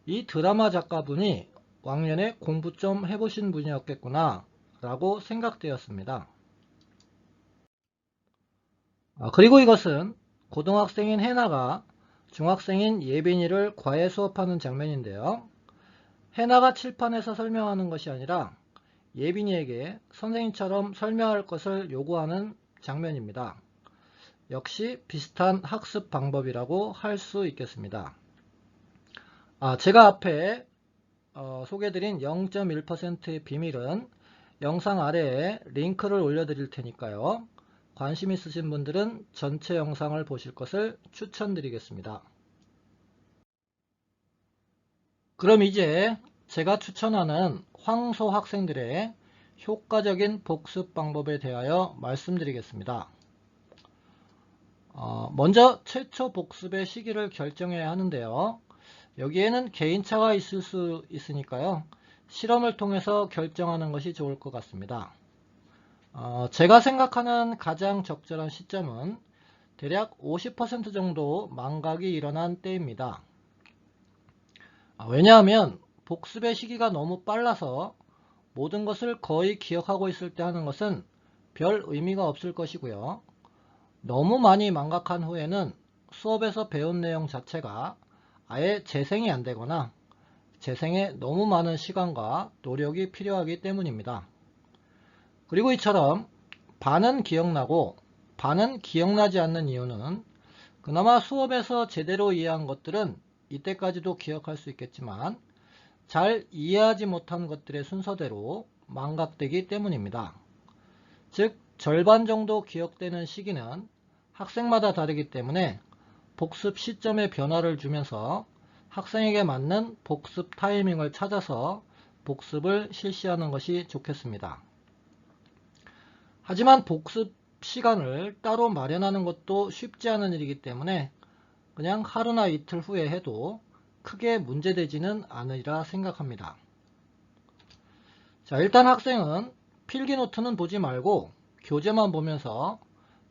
이 드라마 작가분이 왕년에 공부 좀 해보신 분이었겠구나 라고 생각되었습니다. 그리고 이것은 고등학생인 해나가 중학생인 예빈이를 과외 수업하는 장면인데요. 해나가 칠판에서 설명하는 것이 아니라 예빈이에게 선생님처럼 설명할 것을 요구하는 장면입니다. 역시 비슷한 학습 방법이라고 할 수 있겠습니다. 제가 앞에 소개드린 0.1%의 비밀은 영상 아래에 링크를 올려드릴 테니까요. 관심 있으신 분들은 전체 영상을 보실 것을 추천드리겠습니다. 그럼 이제 제가 추천하는 황소 학생들의 효과적인 복습 방법에 대하여 말씀드리겠습니다. 먼저 최초 복습의 시기를 결정해야 하는데요. 여기에는 개인차가 있을 수 있으니까요. 실험을 통해서 결정하는 것이 좋을 것 같습니다. 제가 생각하는 가장 적절한 시점은 대략 50% 정도 망각이 일어난 때입니다. 왜냐하면 복습의 시기가 너무 빨라서 모든 것을 거의 기억하고 있을 때 하는 것은 별 의미가 없을 것이고요. 너무 많이 망각한 후에는 수업에서 배운 내용 자체가 아예 재생이 안 되거나 재생에 너무 많은 시간과 노력이 필요하기 때문입니다. 그리고 이처럼 반은 기억나고 반은 기억나지 않는 이유는 그나마 수업에서 제대로 이해한 것들은 이때까지도 기억할 수 있겠지만 잘 이해하지 못한 것들의 순서대로 망각되기 때문입니다. 즉 절반 정도 기억되는 시기는 학생마다 다르기 때문에 복습 시점에 변화를 주면서 학생에게 맞는 복습 타이밍을 찾아서 복습을 실시하는 것이 좋겠습니다. 하지만 복습 시간을 따로 마련하는 것도 쉽지 않은 일이기 때문에 그냥 하루나 이틀 후에 해도 크게 문제되지는 않으리라 생각합니다. 자, 일단 학생은 필기노트는 보지 말고 교재만 보면서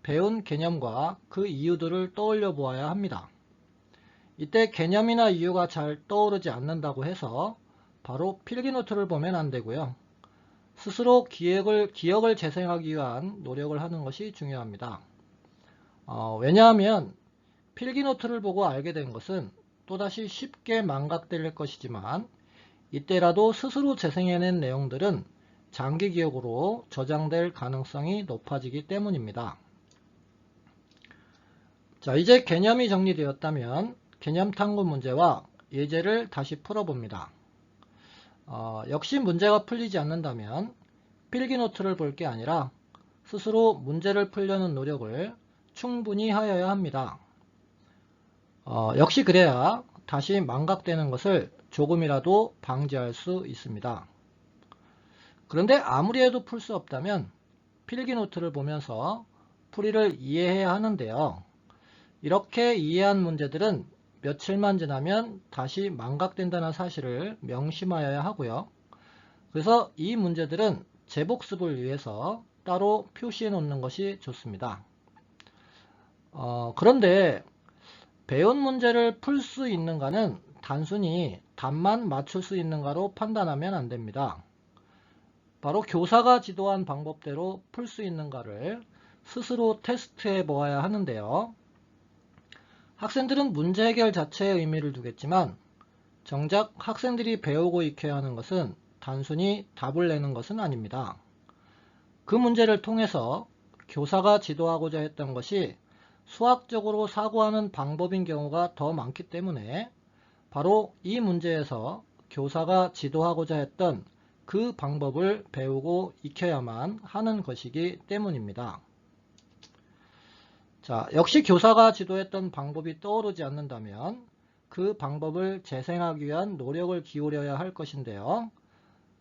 배운 개념과 그 이유들을 떠올려 보아야 합니다. 이때 개념이나 이유가 잘 떠오르지 않는다고 해서 바로 필기노트를 보면 안 되고요. 스스로 기억을 재생하기 위한 노력을 하는 것이 중요합니다. 왜냐하면 필기노트를 보고 알게 된 것은 또다시 쉽게 망각될 것이지만 이때라도 스스로 재생해낸 내용들은 장기 기억으로 저장될 가능성이 높아지기 때문입니다. 자, 이제 개념이 정리되었다면 개념 탐구 문제와 예제를 다시 풀어봅니다. 역시 문제가 풀리지 않는다면 필기노트를 볼 게 아니라 스스로 문제를 풀려는 노력을 충분히 하여야 합니다. 역시 그래야 다시 망각되는 것을 조금이라도 방지할 수 있습니다. 그런데 아무리 해도 풀 수 없다면 필기노트를 보면서 풀이를 이해해야 하는데요. 이렇게 이해한 문제들은 며칠만 지나면 다시 망각된다는 사실을 명심하여야 하고요. 그래서 이 문제들은 재복습을 위해서 따로 표시해 놓는 것이 좋습니다. 그런데 배운 문제를 풀 수 있는가는 단순히 답만 맞출 수 있는가로 판단하면 안 됩니다. 바로 교사가 지도한 방법대로 풀 수 있는가를 스스로 테스트해 보아야 하는데요. 학생들은 문제 해결 자체에 의미를 두겠지만 정작 학생들이 배우고 익혀야 하는 것은 단순히 답을 내는 것은 아닙니다. 그 문제를 통해서 교사가 지도하고자 했던 것이 수학적으로 사고하는 방법인 경우가 더 많기 때문에 바로 이 문제에서 교사가 지도하고자 했던 그 방법을 배우고 익혀야만 하는 것이기 때문입니다. 자, 역시 교사가 지도했던 방법이 떠오르지 않는다면 그 방법을 재생하기 위한 노력을 기울여야 할 것인데요.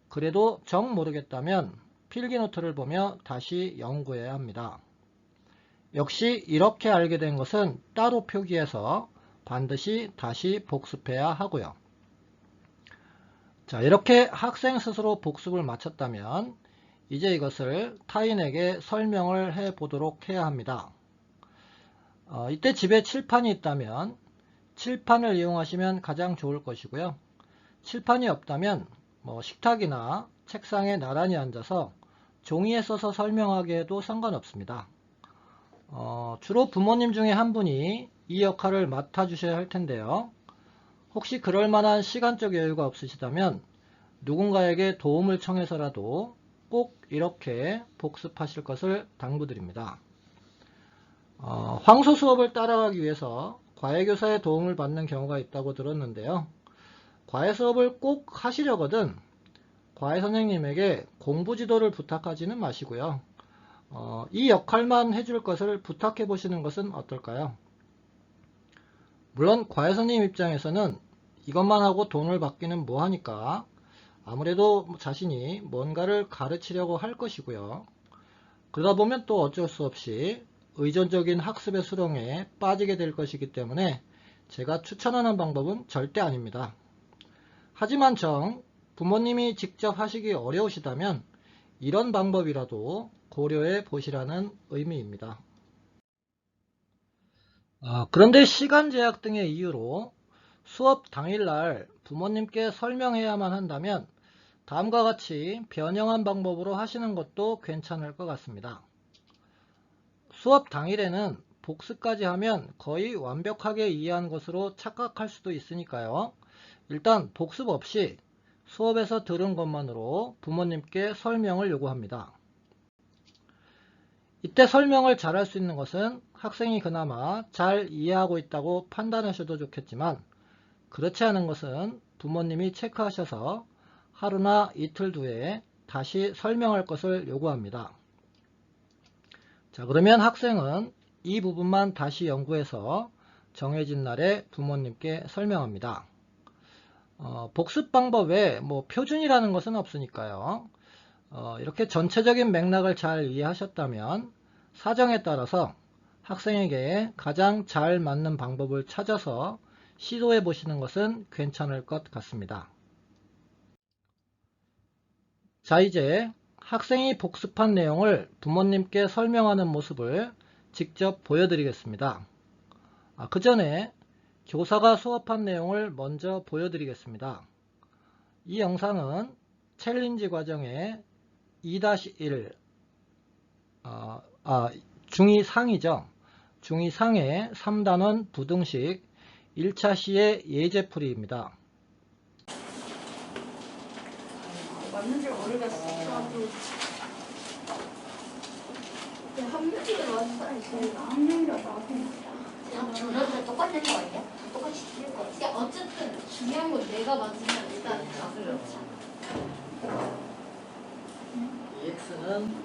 그래도 정 모르겠다면 필기노트를 보며 다시 연구해야 합니다. 역시 이렇게 알게 된 것은 따로 표기해서 반드시 다시 복습해야 하고요. 자, 이렇게 학생 스스로 복습을 마쳤다면 이제 이것을 타인에게 설명을 해 보도록 해야 합니다. 이때 집에 칠판이 있다면 칠판을 이용하시면 가장 좋을 것이고요. 칠판이 없다면 식탁이나 책상에 나란히 앉아서 종이에 써서 설명하게 해도 상관없습니다. 주로 부모님 중에 한 분이 이 역할을 맡아주셔야 할 텐데요. 혹시 그럴 만한 시간적 여유가 없으시다면 누군가에게 도움을 청해서라도 꼭 이렇게 복습하실 것을 당부드립니다. 황소 수업을 따라가기 위해서 과외교사의 도움을 받는 경우가 있다고 들었는데요. 과외 수업을 꼭 하시려거든 과외 선생님에게 공부 지도를 부탁하지는 마시고요. 이 역할만 해줄 것을 부탁해 보시는 것은 어떨까요? 물론 과외 선생님 입장에서는 이것만 하고 돈을 받기는 뭐하니까 아무래도 자신이 뭔가를 가르치려고 할 것이고요. 그러다 보면 또 어쩔 수 없이 의존적인 학습의 수렁에 빠지게 될 것이기 때문에 제가 추천하는 방법은 절대 아닙니다. 하지만 부모님이 직접 하시기 어려우시다면 이런 방법이라도 고려해 보시라는 의미입니다. 그런데 시간 제약 등의 이유로 수업 당일날 부모님께 설명해야만 한다면 다음과 같이 변형한 방법으로 하시는 것도 괜찮을 것 같습니다. 수업 당일에는 복습까지 하면 거의 완벽하게 이해한 것으로 착각할 수도 있으니까요. 일단 복습 없이 수업에서 들은 것만으로 부모님께 설명을 요구합니다. 이때 설명을 잘할 수 있는 것은 학생이 그나마 잘 이해하고 있다고 판단하셔도 좋겠지만 그렇지 않은 것은 부모님이 체크하셔서 하루나 이틀 뒤에 다시 설명할 것을 요구합니다. 자, 그러면 학생은 이 부분만 다시 연구해서 정해진 날에 부모님께 설명합니다. 복습 방법에 표준이라는 것은 없으니까요. 이렇게 전체적인 맥락을 잘 이해하셨다면 사정에 따라서 학생에게 가장 잘 맞는 방법을 찾아서 시도해 보시는 것은 괜찮을 것 같습니다. 자, 이제 학생이 복습한 내용을 부모님께 설명하는 모습을 직접 보여드리겠습니다. 그 전에 교사가 수업한 내용을 먼저 보여드리겠습니다. 이 영상은 챌린지 과정의 2-1 중2상이죠. 중2상의 3단원 부등식 1차 시의 예제풀이입니다. 맞는지 모르겠어. 한 명이가 나온 사람이 있으니까 한 명이라 나왔으니까. 저런데 똑같은 거 아니야? 똑같이 틀릴 거 같아. 어쨌든 중요한 건 내가 맞으면 일단 다 그렇지. EX는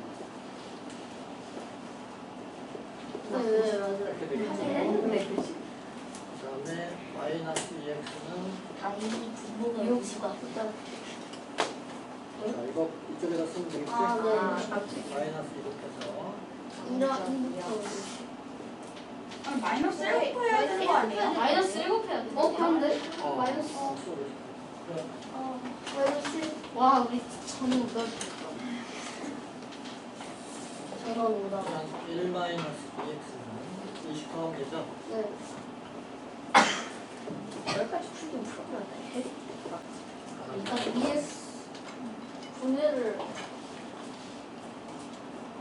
네, 맞아요. 이렇게 되겠죠. 네, 그렇지. 그 다음에 마이너스 EX는 당연히 분모가 용수가 자, 이거 이쪽에다 쓰면 되겠지? 아, 네. 마이너스 이렇게 해서 마이너스 1 곱해야 되는 거 아니에요? 마이너스 1 곱해야 돼. 그런데? 마이너스. 마이너스 1. 와, 우리 저는 몇 저런 오다. 1 마이너스 EX는 20하겠죠? 네. 여기까지 풀긴 풀어야 돼. 일단 ES 분해를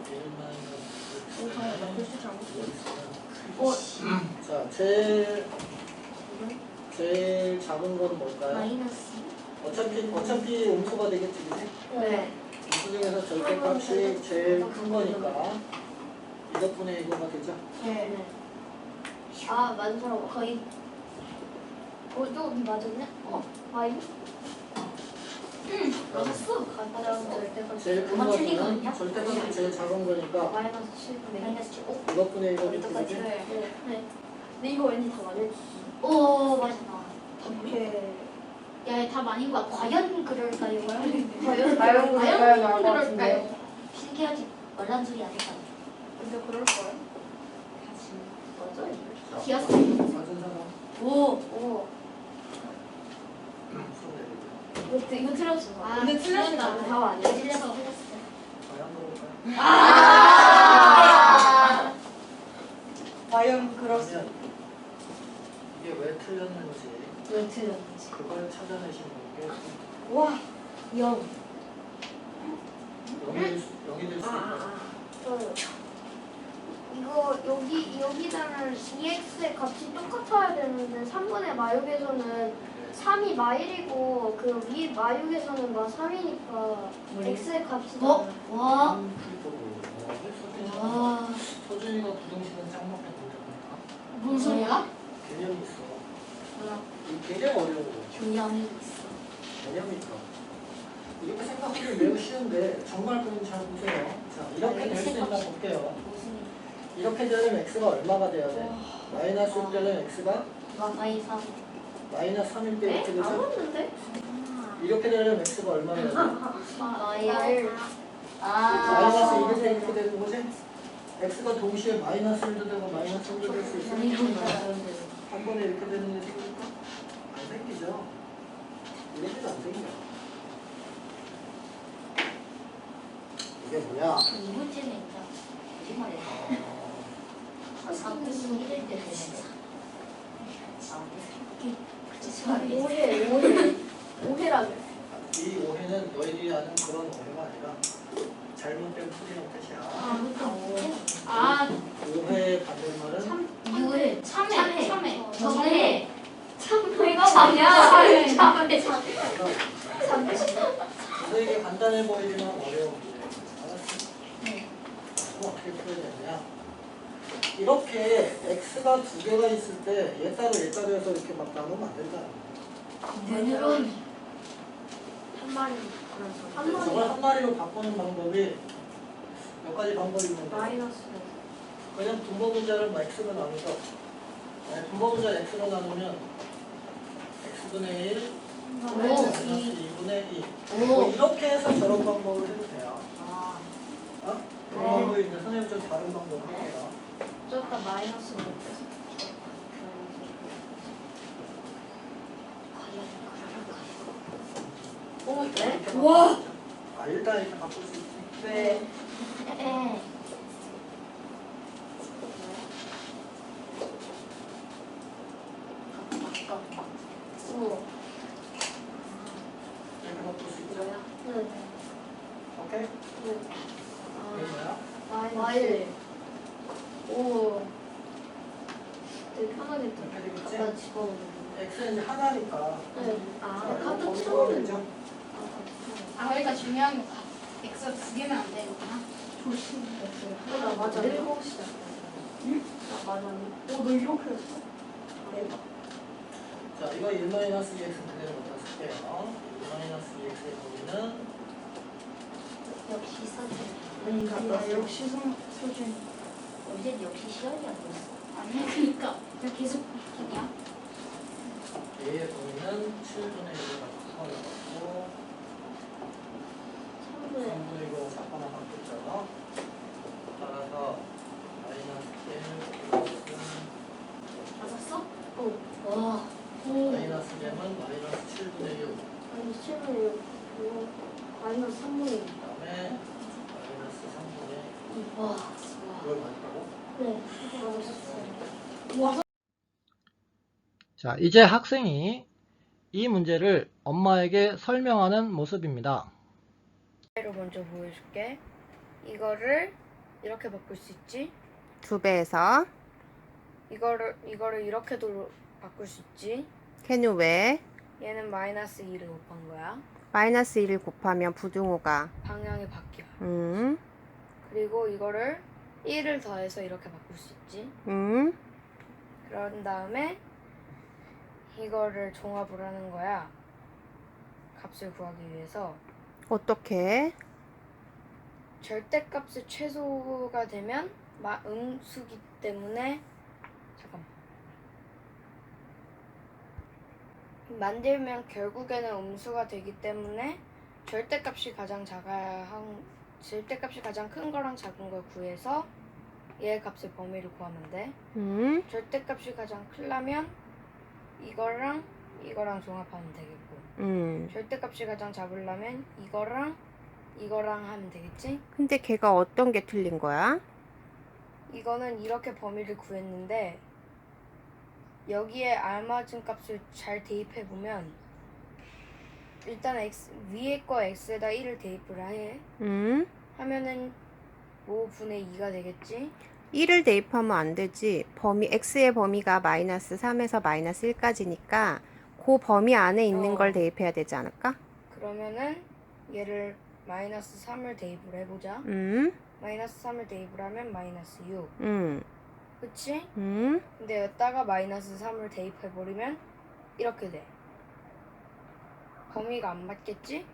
1 마이너스 글씨 잘못 자, 제일 작은 건 뭘까요? 마이너스 어차피 음수가 되겠지, 그지? 네. 음수 중에서 절대값이 제일 큰 거니까 이것분의 이거가 되죠? 네. 아, 맞은 사람 거의 또 맞았네? 마이너스? 맞았어. 가장 절대값 제일 큰 그만 틀린 거는 거냐? 절대값이 제일 작은 거니까 마이너스 7분의 마이너스 7. 오, 이것분의 이거 되지? 똑같이. 네. 네. 근데 이거 왠지 다 맞을 오 맞아. 답해. 야, 답 아닌 거야. 과연 그럴까요? 과연 과연 그럴까요? 신기하지. 말란 소리 아닐까? 근데 그럴 거예요? 맞아. 기어서. 맞은 사람 오. 이거 틀렸어. 근데 틀렸다. 답 아니야. 틀려서. 과연 그럴까요? 과연 그렇습니다. 그러면 이게 왜 틀렸는지 왜 틀렸는지. 그걸 찾아내시는 게 와. 0. 0이 될 수 있어요. 이거 여기다는 EX의 값이 똑같아야 되는데 3분의 마육에서는 3이 마일이고 그 위 마육에서는 마 3이니까 X의 값이 어? 와. 와. 서준이가 부등식은 짱먹게 된다니까. 뭔 소리야? 개념이 있어. 몰라. 이 굉장히 어려워. 교양이 있어. 개념이 있어. 이렇게 생각하기는 매우 쉬운데 정말 그럼 잘 보세요. 자, 이렇게 될 수 있나 볼게요. 무슨 이렇게 되려면 x가 얼마가 돼야 돼? 마이너스 1 되려면 x가 마이 3. 마이너스 3일 때 이렇게 되죠? 맞는데? 이렇게 되려면 x가 얼마나 돼야 돼? 마이 마이너스 1일 때 이렇게 되는 거지? x가 동시에 마이너스 1도 되고 마이너스 1도 될 수 있으니까 한 번에 이렇게 되는 게 생길까? 안 생기죠? 이렇게도 안 생겨. 이게 뭐야? 이 문제는 있다. 거짓말해서. 3분의 1일 때 되는 오해라며. 이 오해는 너희들이 아는 그런 오해가 아니라 잘못된 풀이라는 뜻이야. 아, 오해의 반대말은 유해. 참회. 정해. 참회가 뭐냐? 참회. 너희에게 간단해 보이지만 어려운 문제. 알았지? 그럼 어떻게 풀어야 되느냐? 이렇게 x가 두 개가 있을 때 얘 따로 해서 이렇게 막 나누면 안 된다. 눈으로는 한 마리. 저걸 한 마리로 바꾸는 방법이 몇 가지 방법이 있는데 마이너스. 그냥 분모 분자를 x로 나눠서 분모 분자 x로 나누면 x분의 1 마이너스 2분의 2 뭐 이렇게 해서 저런 방법을 해도 돼요. 어? 그 방법이 있는데 선생님 좀 다른 방법 할게요. 저기다 마이너스 못해서. 네? 우와. 아 일단 이렇게 바꿀 수 있지. 네. 이렇게 바꿀 수 있죠. 네. 오케이? 이게 뭐야? 마일. 오. 되게 편하겠다. 이렇게 되겠지? 갖다 집어넣는. x는 이제 하나니까 네. 아, 갖다 거기서 채우는 이제 거. 아, 그러니까 중요한 거 X가 두 개면 안 되는구나. 맞아. 일곱 시다. 응? 아, 맞아. 너 이렇게 했어? 대박. 자, 이거 1-2x 그대로 갖다 쓸게요. 1-2x의 범위는 역시 선생. 그러니까 역시 소준. 어제 역시 시험이 안 됐어. 아니, 그러니까 그냥 계속 바뀌냐? a의 범위는 7분의 1을 갖고 넣었고 3분의 1로 바꿔나 바꿨죠. 따라서 마이너스 1 맞았어? 와. 마이너스 m은 마이너스 7분의 6 아니, 7분의 6. 마이너스 3분의 2. 그 다음에 마이너스 3분의 와. 이걸 맞다고? 네. 자, 이제 학생이 이 문제를 엄마에게 설명하는 모습입니다. 를 먼저 보여줄게. 이거를 이렇게 바꿀 수 있지? 2배에서 이거를 이렇게도 바꿀 수 있지? 걔는 왜? 얘는 마이너스 2를 곱한 거야. 마이너스 1을 곱하면 부등호가 방향이 바뀌어. 그리고 이거를 1을 더해서 이렇게 바꿀 수 있지? 그런 다음에 이거를 종합을 하는 거야. 값을 구하기 위해서. 어떻게? 절대값의 최소가 되면 음수기 때문에 잠깐만. 만들면 결국에는 음수가 되기 때문에 절대값이 가장 큰 거랑 작은 걸 구해서 얘의 값의 범위를 구하면 돼. 절대값이 가장 크려면 이거랑 종합하면 되겠고, 절대값이 가장 작으려면 이거랑 하면 되겠지? 근데 걔가 어떤 게 틀린 거야? 이거는 이렇게 범위를 구했는데 여기에 알맞은 값을 잘 대입해보면 일단 위에 거 x에다 1을 대입을 해. 하면은 5분의 2가 되겠지? 1을 대입하면 안 되지. x의 범위가 마이너스 3에서 마이너스 1까지니까 그 범위 안에 있는 걸 대입해야 되지 않을까? 그러면은 얘를 마이너스 3을 대입을 해보자. 마이너스 3을 대입을 하면 마이너스 6. 그치? 근데 여기다가 마이너스 3을 대입해버리면 이렇게 돼. 범위가 안 맞겠지?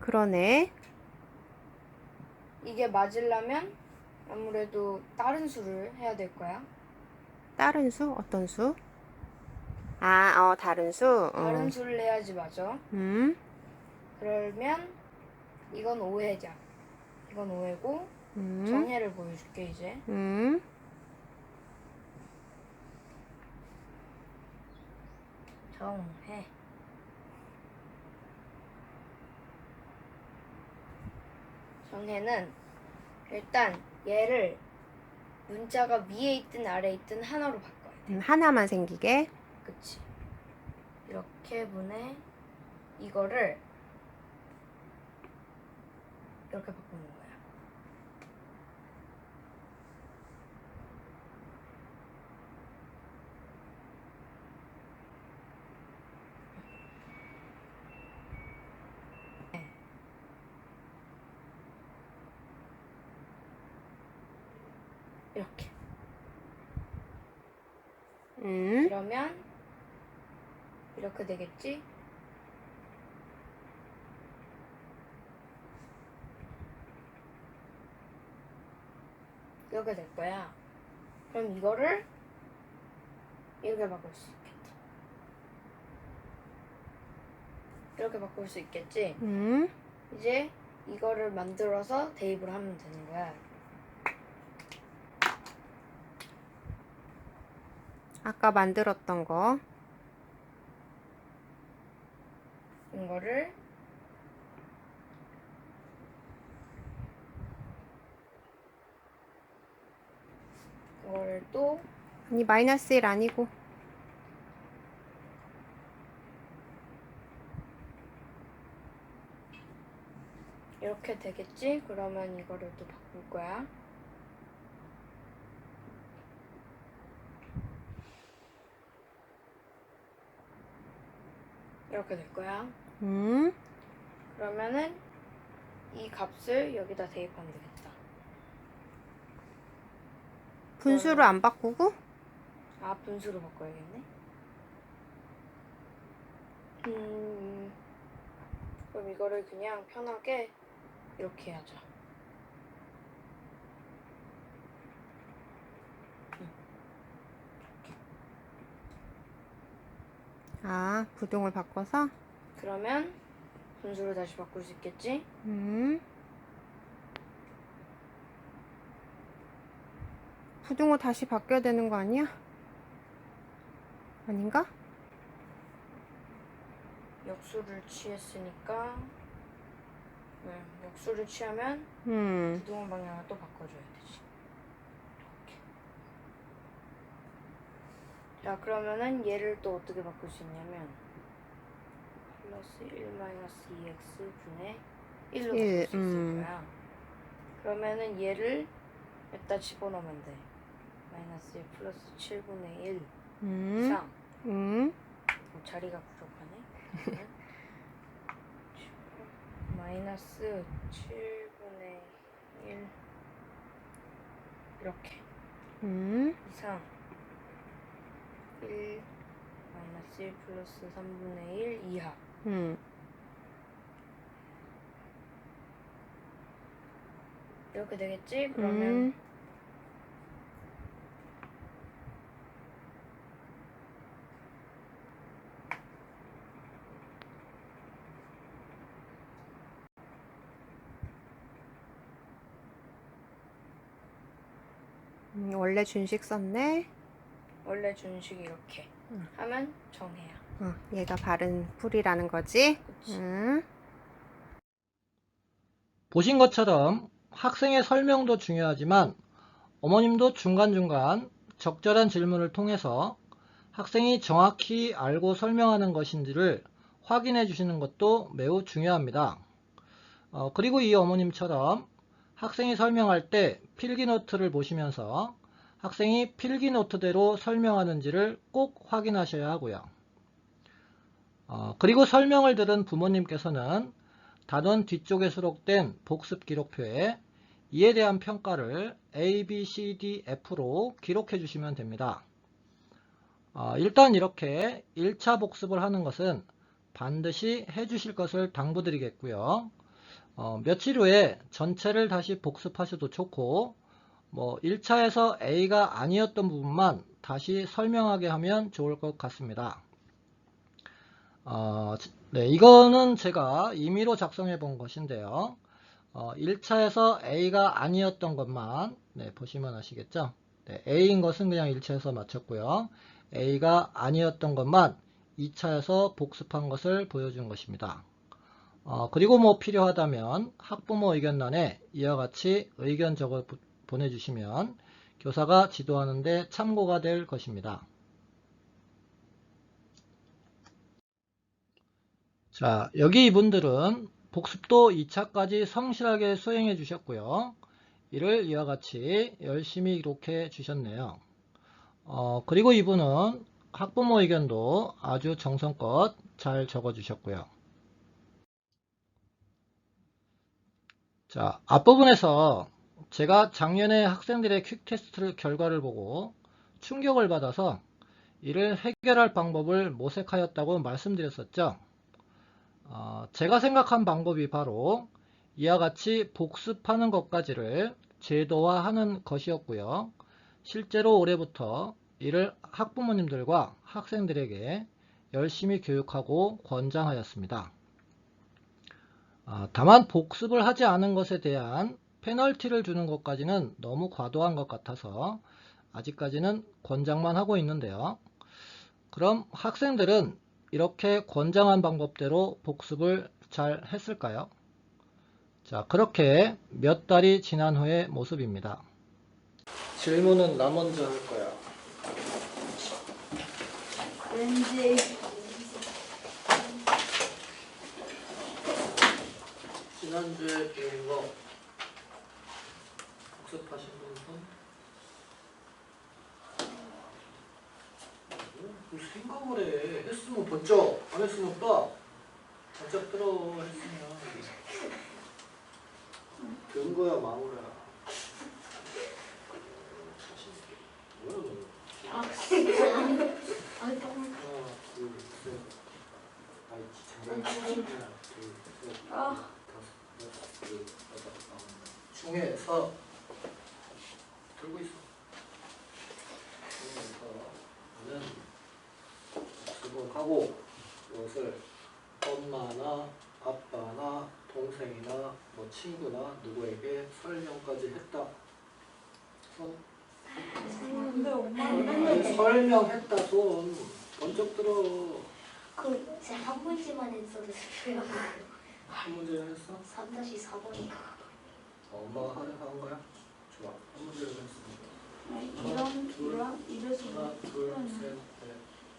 그러네. 이게 맞으려면 아무래도 다른 수를 해야 될 거야. 다른 수? 어떤 수? 다른 수? 다른 수를 해야지 맞아. 그러면 이건 오해자. 이건 오해고 정해를 보여줄게 이제. 정해. 정해는 일단 얘를 문자가 위에 있든 아래에 있든 하나로 바꿔야 돼. 하나만 생기게. 그치? 이렇게 분해 이거를 이렇게 바꾸는 거야. 이렇게. 그러면 이렇게 되겠지? 이렇게 될 거야. 그럼 이거를 이렇게 바꿀 수 있겠지. 이렇게 바꿀 수 있겠지? 이제 이거를 만들어서 대입을 하면 되는 거야. 아까 만들었던 거. 이거를 또 아니, 마이너스 1 아니고. 이렇게 되겠지? 그러면 이거를 또 바꿀 거야. 이렇게 될 거야. 그러면은 이 값을 여기다 대입하면 되겠다. 분수로 안 바꾸고? 아, 분수로 바꿔야겠네. 그럼 이거를 그냥 편하게 이렇게 하자. 아, 부동을 바꿔서? 그러면 분수로 다시 바꿀 수 있겠지? 부동호 다시 바뀌어야 되는 거 아니야? 아닌가? 역수를 취했으니까 역수를 취하면 부동호 방향을 또 바꿔줘야 되지. 이렇게. 자, 그러면은 얘를 또 어떻게 바꿀 수 있냐면 플러스 1 마이너스 2x 분의 1로 바꿀 수 있을 거야. 그러면은 얘를 여기다 집어넣으면 돼. 마이너스 1 플러스 7분의 1 이상. 자리가 부족하네. 마이너스 7분의 1 이렇게 이상 1 마이너스 1 플러스 3분의 1 이하. 이렇게 되겠지? 그러면 원래 준식 썼네. 원래 준식이 이렇게 하면 정해야. 얘가 바른 풀이라는 거지. 보신 것처럼 학생의 설명도 중요하지만 어머님도 중간중간 적절한 질문을 통해서 학생이 정확히 알고 설명하는 것인지를 확인해 주시는 것도 매우 중요합니다. 그리고 이 어머님처럼 학생이 설명할 때 필기노트를 보시면서 학생이 필기노트대로 설명하는지를 꼭 확인하셔야 하고요. 그리고 설명을 들은 부모님께서는 단원 뒤쪽에 수록된 복습 기록표에 이에 대한 평가를 A, B, C, D, F로 기록해 주시면 됩니다. 일단 이렇게 1차 복습을 하는 것은 반드시 해 주실 것을 당부드리겠고요. 며칠 후에 전체를 다시 복습하셔도 좋고 1차에서 A가 아니었던 부분만 다시 설명하게 하면 좋을 것 같습니다. 네, 이거는 제가 임의로 작성해 본 것인데요. 1차에서 A가 아니었던 것만 보시면 아시겠죠? 네, A인 것은 그냥 1차에서 맞췄고요. A가 아니었던 것만 2차에서 복습한 것을 보여준 것입니다. 그리고 뭐 필요하다면 학부모 의견란에 이와 같이 의견 적어 보내주시면 교사가 지도하는 데 참고가 될 것입니다. 자, 여기 이분들은 복습도 2차까지 성실하게 수행해 주셨고요. 이를 이와 같이 열심히 기록해 주셨네요. 그리고 이분은 학부모 의견도 아주 정성껏 잘 적어 주셨고요. 자, 앞부분에서 제가 작년에 학생들의 퀵 테스트 결과를 보고 충격을 받아서 이를 해결할 방법을 모색하였다고 말씀드렸었죠. 제가 생각한 방법이 바로 이와 같이 복습하는 것까지를 제도화하는 것이었고요. 실제로 올해부터 이를 학부모님들과 학생들에게 열심히 교육하고 권장하였습니다. 다만 복습을 하지 않은 것에 대한 페널티를 주는 것까지는 너무 과도한 것 같아서 아직까지는 권장만 하고 있는데요. 그럼 학생들은 이렇게 권장한 방법대로 복습을 잘 했을까요? 자, 그렇게 몇 달이 지난 후의 모습입니다. 질문은 나 먼저 할 거야. 왠지 지난주에 배운 거 복습하신 분은? 생각을 해. 했으면 번쩍, 안 했으면 빠. 번쩍 들어 했으면. 배운 거야, 마무리야. 뭐야, 너? 하나, 둘, 셋. 아이, 장난. 하나, 둘, 셋. 다섯, 여섯, 일곱, 여덟, 아홉. 중에서 들고 있어. 중에서는 하고 이것을 엄마나 아빠나 동생이나 뭐 친구나 누구에게 설명까지 했다. 근데 엄마는 아니, 설명했다 손 번쩍 들어. 그 제가 한 문제만 했어도 돼요. 한 문제를 했어? 3-4번이요. 엄마가 한 거야? 좋아. 한 문제를 했어. 이런 이래서 하나, 둘, 셋, 넷,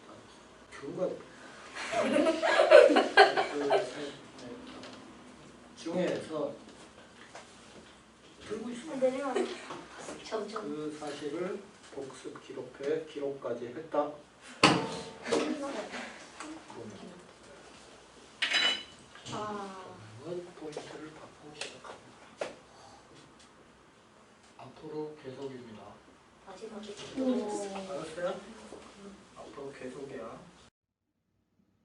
다섯. 교우가 둘, 셋, 넷, 다섯. 중에서 들고 있어. 내려가면 점점 그 사실을 복습 기록표에 기록까지 했다. 그러면 포인트를 받고 시작합니다. 앞으로 계속입니다. 마지막에 알았어요? 앞으로 계속이야.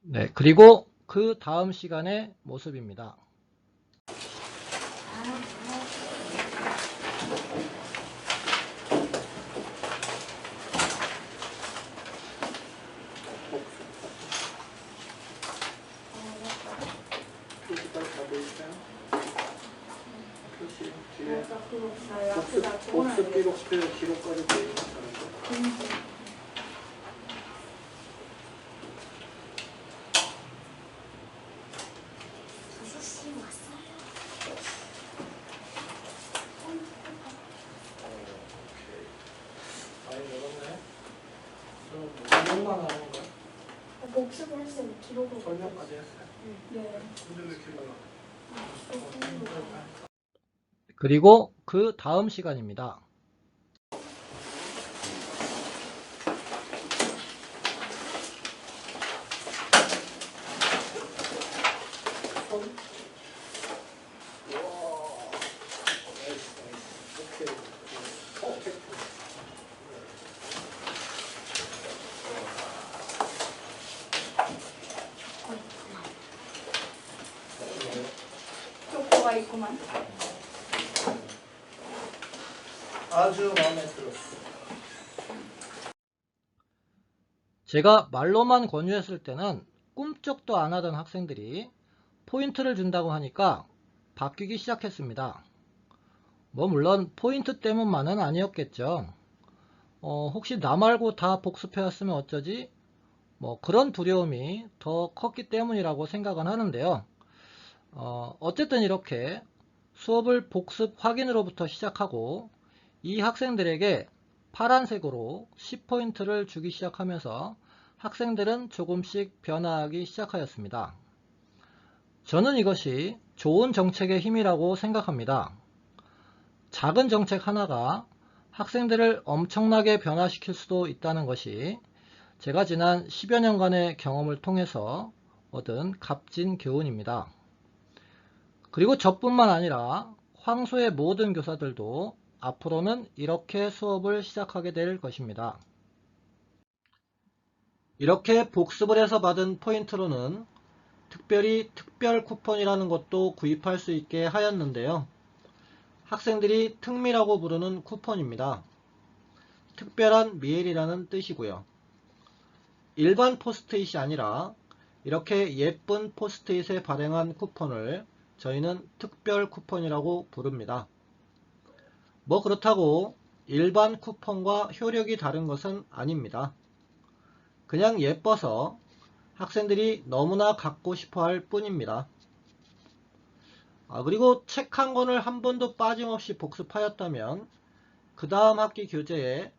네, 그리고 그 다음 시간의 모습입니다. 표시까지 다 보이시나요? 표시 뒤에 복습 기록표에 기록까지 보이는 사람들. 많이 늘었네. 그럼 설명만 하는 거야? 복습을 했어요. 기록을 설명까지 했어요. 네. 근데 왜 이렇게 많아? 그리고 그 다음 시간입니다. 쪼꼬가 있구만. 아주 마음에 들었어. 제가 말로만 권유했을 때는 꿈쩍도 안 하던 학생들이 포인트를 준다고 하니까 바뀌기 시작했습니다. 뭐 물론 포인트 때문만은 아니었겠죠. 혹시 나 말고 다 복습해왔으면 어쩌지? 뭐 그런 두려움이 더 컸기 때문이라고 생각은 하는데요. 어쨌든 이렇게 수업을 복습 확인으로부터 시작하고 이 학생들에게 파란색으로 10포인트를 주기 시작하면서 학생들은 조금씩 변화하기 시작하였습니다. 저는 이것이 좋은 정책의 힘이라고 생각합니다. 작은 정책 하나가 학생들을 엄청나게 변화시킬 수도 있다는 것이 제가 지난 10여 년간의 경험을 통해서 얻은 값진 교훈입니다. 그리고 저뿐만 아니라 황소의 모든 교사들도 앞으로는 이렇게 수업을 시작하게 될 것입니다. 이렇게 복습을 해서 받은 포인트로는 특별히 특별 쿠폰이라는 것도 구입할 수 있게 하였는데요. 학생들이 특미라고 부르는 쿠폰입니다. 특별한 미엘이라는 뜻이고요. 일반 포스트잇이 아니라 이렇게 예쁜 포스트잇에 발행한 쿠폰을 저희는 특별 쿠폰이라고 부릅니다. 뭐 그렇다고 일반 쿠폰과 효력이 다른 것은 아닙니다. 그냥 예뻐서 학생들이 너무나 갖고 싶어 할 뿐입니다. 그리고 책 한 권을 한 번도 빠짐없이 복습하였다면 그 다음 학기 교재에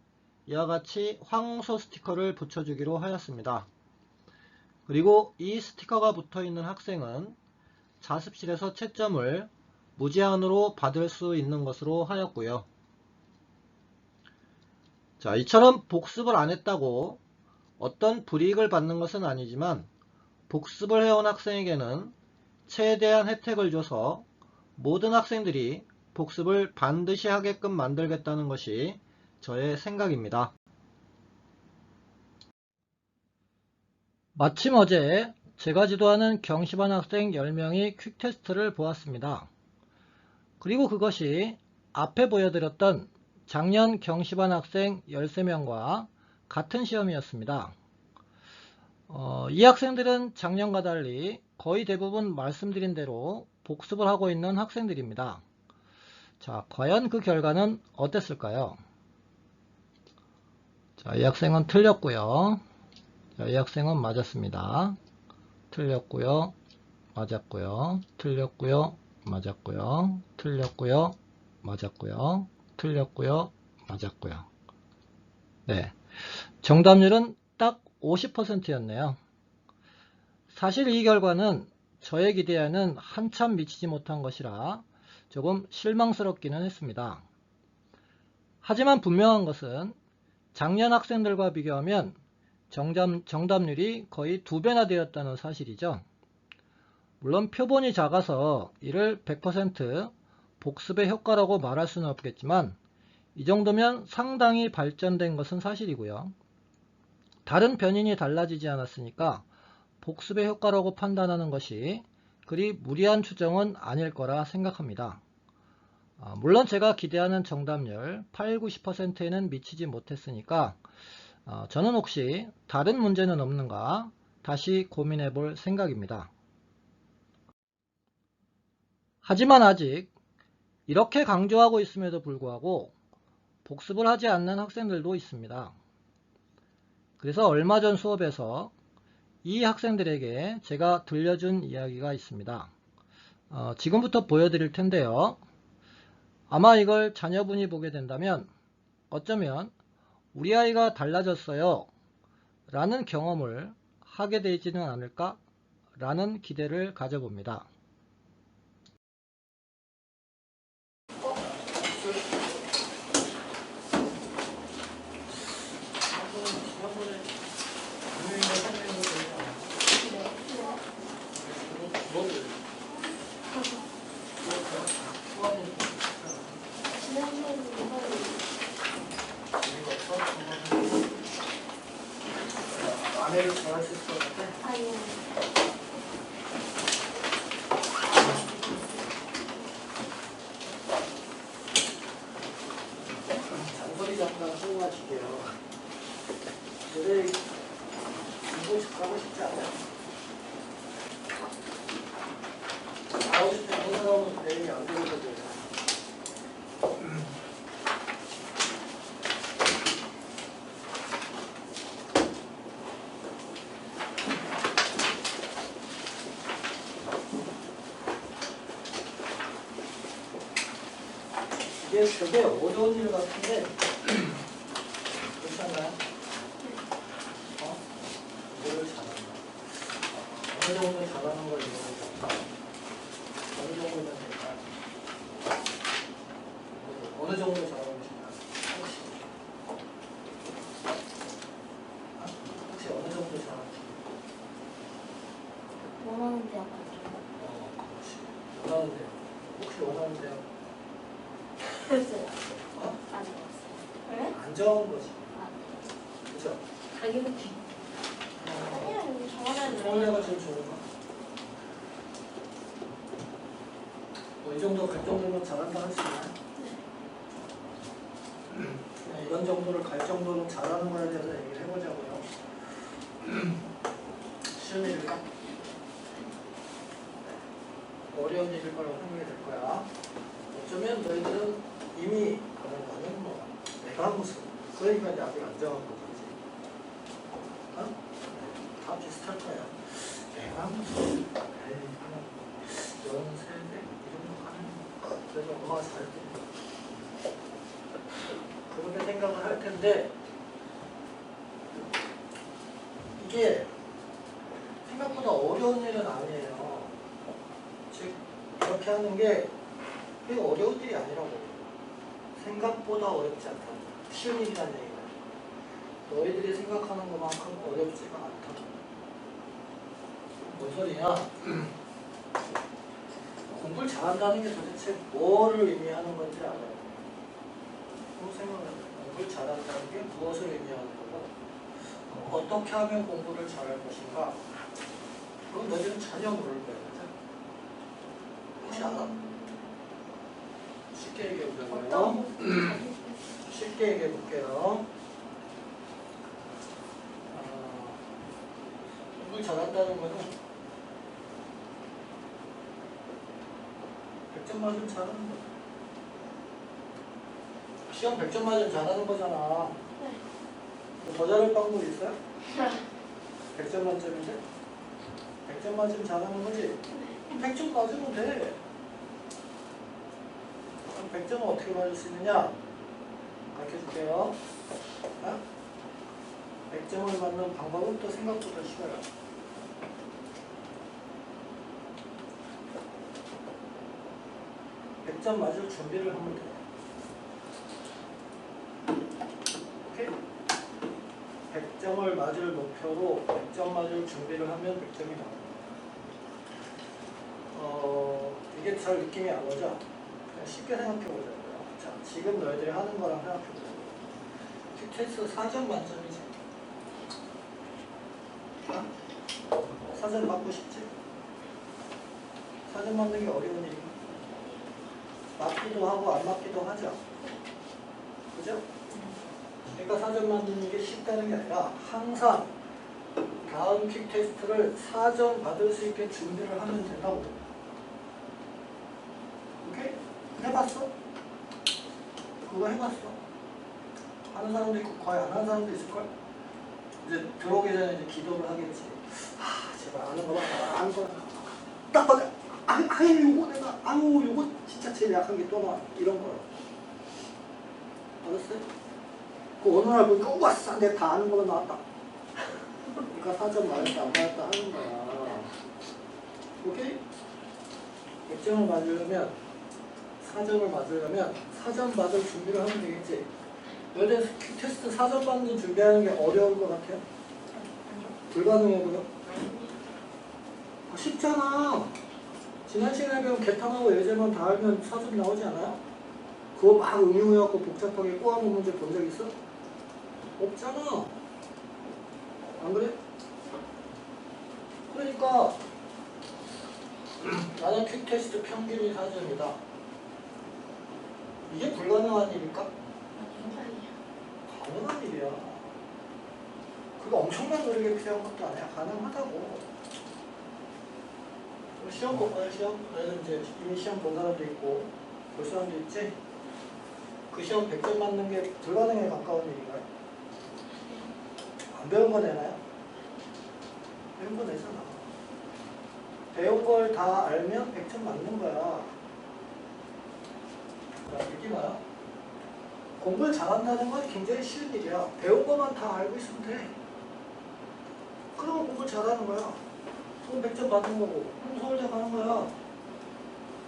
이와 같이 황소 스티커를 붙여주기로 하였습니다. 그리고 이 스티커가 붙어있는 학생은 자습실에서 채점을 무제한으로 받을 수 있는 것으로 하였고요. 자, 이처럼 복습을 안 했다고 어떤 불이익을 받는 것은 아니지만 복습을 해온 학생에게는 최대한 혜택을 줘서 모든 학생들이 복습을 반드시 하게끔 만들겠다는 것이 저의 생각입니다. 마침 어제 제가 지도하는 경시반 학생 10명이 퀵테스트를 보았습니다. 그리고 그것이 앞에 보여드렸던 작년 경시반 학생 13명과 같은 시험이었습니다. 이 학생들은 작년과 달리 거의 대부분 말씀드린 대로 복습을 하고 있는 학생들입니다. 자, 과연 그 결과는 어땠을까요? 자, 이 학생은 틀렸고요. 자, 이 학생은 맞았습니다. 틀렸고요. 맞았고요. 틀렸고요. 맞았고요. 틀렸고요. 맞았고요. 틀렸고요. 맞았고요. 네, 정답률은 딱 50%였네요. 사실 이 결과는 저의 기대에는 한참 미치지 못한 것이라 조금 실망스럽기는 했습니다. 하지만 분명한 것은 작년 학생들과 비교하면 정답률이 거의 2배나 되었다는 사실이죠. 물론 표본이 작아서 이를 100% 복습의 효과라고 말할 수는 없겠지만 이 정도면 상당히 발전된 것은 사실이고요. 다른 변인이 달라지지 않았으니까 복습의 효과라고 판단하는 것이 그리 무리한 추정은 아닐 거라 생각합니다. 물론 제가 기대하는 정답률 80~90%에는 미치지 못했으니까 저는 혹시 다른 문제는 없는가 다시 고민해 볼 생각입니다. 하지만 아직 이렇게 강조하고 있음에도 불구하고 복습을 하지 않는 학생들도 있습니다. 그래서 얼마 전 수업에서 이 학생들에게 제가 들려준 이야기가 있습니다. 지금부터 보여드릴 텐데요. 아마 이걸 자녀분이 보게 된다면 어쩌면 우리 아이가 달라졌어요 라는 경험을 하게 되지는 않을까 라는 기대를 가져봅니다. 아내를 좋아하실 것 같아? 아니요. 잔소리 잠깐 하고 마실게요. 저를 이곳 가고 싶지 않아요. 나오실 때 항상 나오면 내일이 안 되거든요. 이게 되게 어려운 일 같은데 그렇지 않나요? 이거를 잘한다. 어느 정도 잘하는 걸 이거를 어느 정도면 될까요? 어느 정도 잘하고 싶나요? 혹시 어느 정도 잘하고 싶나요? 원하는 대학 가죠. 그렇지. 원하는 대학. 혹시 원하는 대학? 글쎄요. 어? 아직 없어요. 왜? 안 정한 거지. 아, 그죠? 자기부터. 아니야, 여기 정원에는 서울대가 제일 좋은가? 뭐 이 정도 갈 정도면 잘한다 할 수 있나요? 네, 이런 정도를 갈 정도는 잘하는 거에 대해서 얘기를 해보자고요. 쉬운 일일까? 어려운 일일 거라고 생각이 될 거야. 어쩌면 너희들은 이미 나는 뭐 내가 무슨 그러니까 이제 아직 안 정한 거지. 어? 다 비슷할 거야. 내가 무슨 에이 연세대 이 정도 가는 그래도 엄마가 잘해. 그렇게 생각을 할 텐데 이게 생각보다 어려운 일은 아니에요. 즉 이렇게 하는 게 그게 어려운 일이 아니라고. 생각보다 어렵지 않다. 쉬운 일이라는 얘기가. 너희들이 생각하는 것만큼 어렵지가 않다. 뭔 소리냐? 공부를 잘한다는 게 도대체 뭐를 의미하는 건지 알아요. 그런 생각을 해요. 공부를 잘한다는 게 무엇을 의미하는 거고 어떻게 하면 공부를 잘할 것인가? 그건 너희들은 전혀 모를 거야. 혹시 알아? 쉽게 얘기해 보자고요. 쉽게 얘기해 볼게요. 공부를 잘한다는 거는 100점 맞으면 잘하는 거야. 시험 100점 맞으면 잘하는 거잖아. 네. 더 잘할 방법 있어요? 네. 100점 만점인데? 100점 맞으면 잘하는 거지? 100점 맞으면 돼. 그럼 100점은 어떻게 맞을 수 있느냐? 가르쳐 줄게요. 100점을 맞는 방법은 또 생각보다 쉬워요. 백 점 맞을 준비를 하면 돼요. 오케이? 100점을 맞을 목표로 100점 맞을 준비를 하면 100점이 나와요. 이게 잘 느낌이 안 오죠? 그냥 쉽게 생각해 보자고요. 자, 지금 너희들이 하는 거랑 생각해 보자고요. 큐테스트 4점 만점이지. 사전 맞고 싶지? 사전 맞는 게 어려운 일인가? 맞기도 하고 안 맞기도 하죠. 그죠? 그러니까 사전 맞는 게 쉽다는 게 아니라 항상 다음 퀵 테스트를 4점 받을 수 있게 준비를 하면 된다고. 오케이? 해봤어? 그거 해봤어? 하는 사람도 있고 거의 안 하는 사람도 있을걸? 이제 들어오기 전에 이제 기도를 하겠지. 제발 아는 거만 아는 거만 딱 봐도 아유 요거 내가 아유 요거 진짜 제일 약한 게 또 나와 이런 거 알았어요? 그 어느 날 보니까 우와 내가 다 아는 거만 나왔다. 그러니까 4점 맞았다 안 맞았다 하는 거야. 오케이? 100점을 맞으려면 4점을 맞으려면 4점 받을 준비를 하면 되겠지. 너희들 테스트 4점 받는 준비하는 게 어려운 것 같아요? 불가능해 보여? 쉽잖아. 지난 시간에 배운 계탕하고 예제만 다 알면 4점 나오지 않아요? 그거 막 응용해갖고 복잡하게 꼬아놓은 문제 본 적 있어? 없잖아. 안 그래? 그러니까 나는 퀵 테스트 평균이 4점이다. 이게 불가능한 일일까? 가능한 일이야. 그거 엄청난 노력이 필요한 것도 아니야. 가능하다고. 시험 본 거야, 시험? 너희들 이제 이미 시험 본 사람도 있고 볼 사람도 있지? 그 시험 100점 맞는 게 불가능에 가까운 일인가요? 안 배운 거 내나요? 배운 거 내잖아. 배운 걸 다 알면 100점 맞는 거야. 자, 읽기 봐요. 공부를 잘한다는 건 굉장히 쉬운 일이야. 배운 것만 다 알고 있으면 돼. 그러면 공부를 잘하는 거야. 돈 100점 받는 거고 그럼 서울대 가는 거야.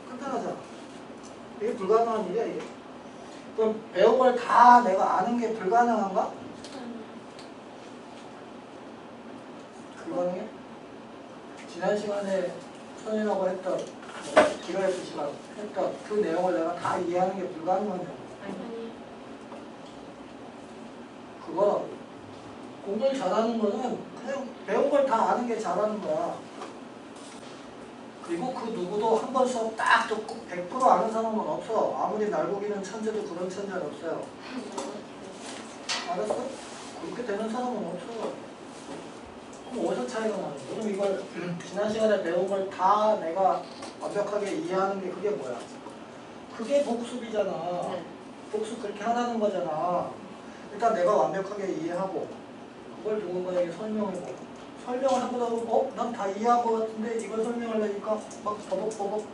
간단하잖아. 이게 불가능한 일이야 이게. 그럼 배운 걸 다 내가 아는 게 불가능한가? 불가능해? 지난 시간에 선생님하고 했던 기로F 시간 했던 그 내용을 내가 다 이해하는 게 불가능한데 그거라고. 공부를 잘하는 거는 그냥 배운 걸 다 아는 게 잘하는 거야. 그리고 그 누구도 한 번 수업 딱 듣고 100% 아는 사람은 없어. 아무리 날고기는 천재도 그런 천재는 없어요. 알았어? 그렇게 되는 사람은 없어. 그럼 어디서 차이가 나는 거야? 그럼 이걸 지난 시간에 배운 걸 다 내가 완벽하게 이해하는 게 그게 뭐야? 그게 복습이잖아. 복습 그렇게 하라는 거잖아. 일단 내가 완벽하게 이해하고 그걸 누군가에게 설명해보고 설명을 하고 나면 난 다 이해한 것 같은데 이걸 설명하려니까 막 버벅버벅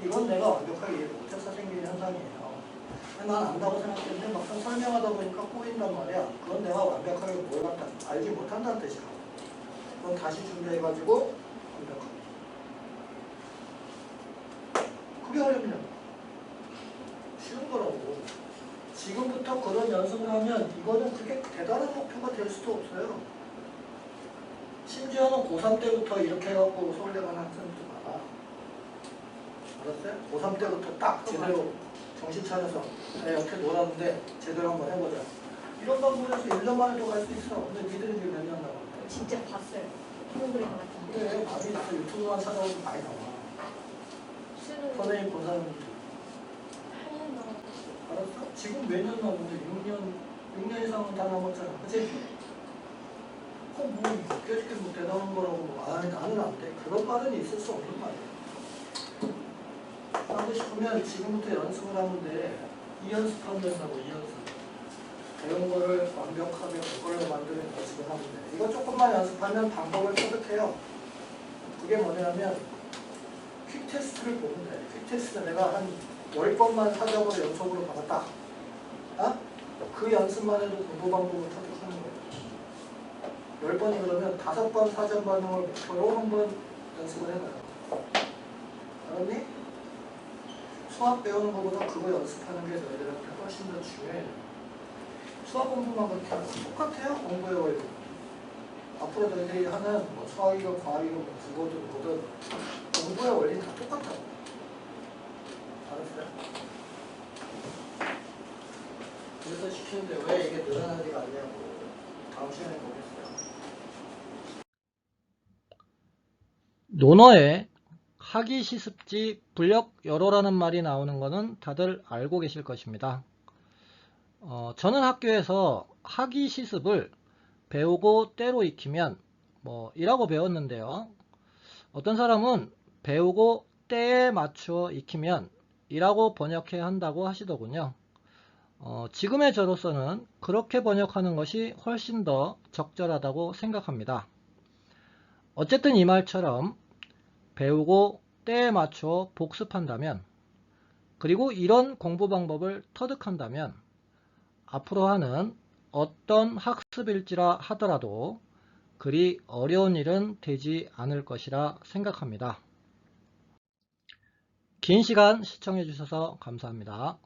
이건 내가 완벽하게 이해 못해서 생기는 현상이에요. 난 안다고 생각했는데 막상 설명하다 보니까 꼬인단 말이야. 그건 내가 완벽하게 알지 못한다는 뜻이야. 그럼 다시 준비해가지고 완벽하게. 그게 어렵냐? 쉬운 거라고. 지금부터 그런 연습을 하면 이거는 그렇게 대단한 목표가 될 수도 없어요. 심지어는 고3 때부터 이렇게 해갖고 서울대 가는 학생들도 많아. 알았어요? 고3 때부터 딱 제대로 정신 차려서 이렇게 놀았는데 제대로 한번 해보자. 이런 방법에서 1년 만에도 갈 수 있어. 근데 니들은 지금 몇 년 남았대? 진짜 봤어요. 프로그램 같은 거. 그래, 많이 있어. 유튜브만 찾아보면 많이 나와. 선생님 본 사람들. 8년 남았어. 알았어? 지금 몇 년 남았는데 6년 이상은 다 남았잖아. 그치? 뭐 그렇게 뭐 대단한 거라고 나는 안 돼. 그런 말은 있을 수 없는 말이야. 하고 싶으면 지금부터 연습을 하면 돼. 이 연습하면 된다고. 이 연습. 배운 거를 완벽하게 그걸로 만드는 연습을 하면 돼. 이거 조금만 연습하면 방법을 터득해요. 그게 뭐냐면 퀵 테스트를 보면 돼. 퀵 테스트 내가 한 10번만 사적으로 연속으로 받았다. 어? 그 연습만 해도 공부 방법을 터득하는 거야. 10번이 그러면 5번 사전 반응을 목표로 한번 연습을 해봐요. 알았니? 수학 배우는 것보다 그거 연습하는 게 너희들한테 훨씬 더 중요해. 수학 공부만 그렇게 하고 똑같아요. 공부의 원리. 앞으로 너희들이 하는 뭐 수학이건 과학이건 뭐 국어든 뭐든 공부의 원리는 다 똑같다고. 알았어요? 그래서 시키는데 왜 이게 늘어나지가 않냐고. 다음 시간에 보겠어요. 논어에 학위 시습지 불력 여로라는 말이 나오는 것은 다들 알고 계실 것입니다. 저는 학교에서 학위 시습을 배우고 때로 익히면 이라고 배웠는데요. 어떤 사람은 배우고 때에 맞추어 익히면 이라고 번역해야 한다고 하시더군요. 지금의 저로서는 그렇게 번역하는 것이 훨씬 더 적절하다고 생각합니다. 어쨌든 이 말처럼 배우고 때에 맞추어 복습한다면 그리고 이런 공부 방법을 터득한다면 앞으로 하는 어떤 학습일지라 하더라도 그리 어려운 일은 되지 않을 것이라 생각합니다. 긴 시간 시청해 주셔서 감사합니다.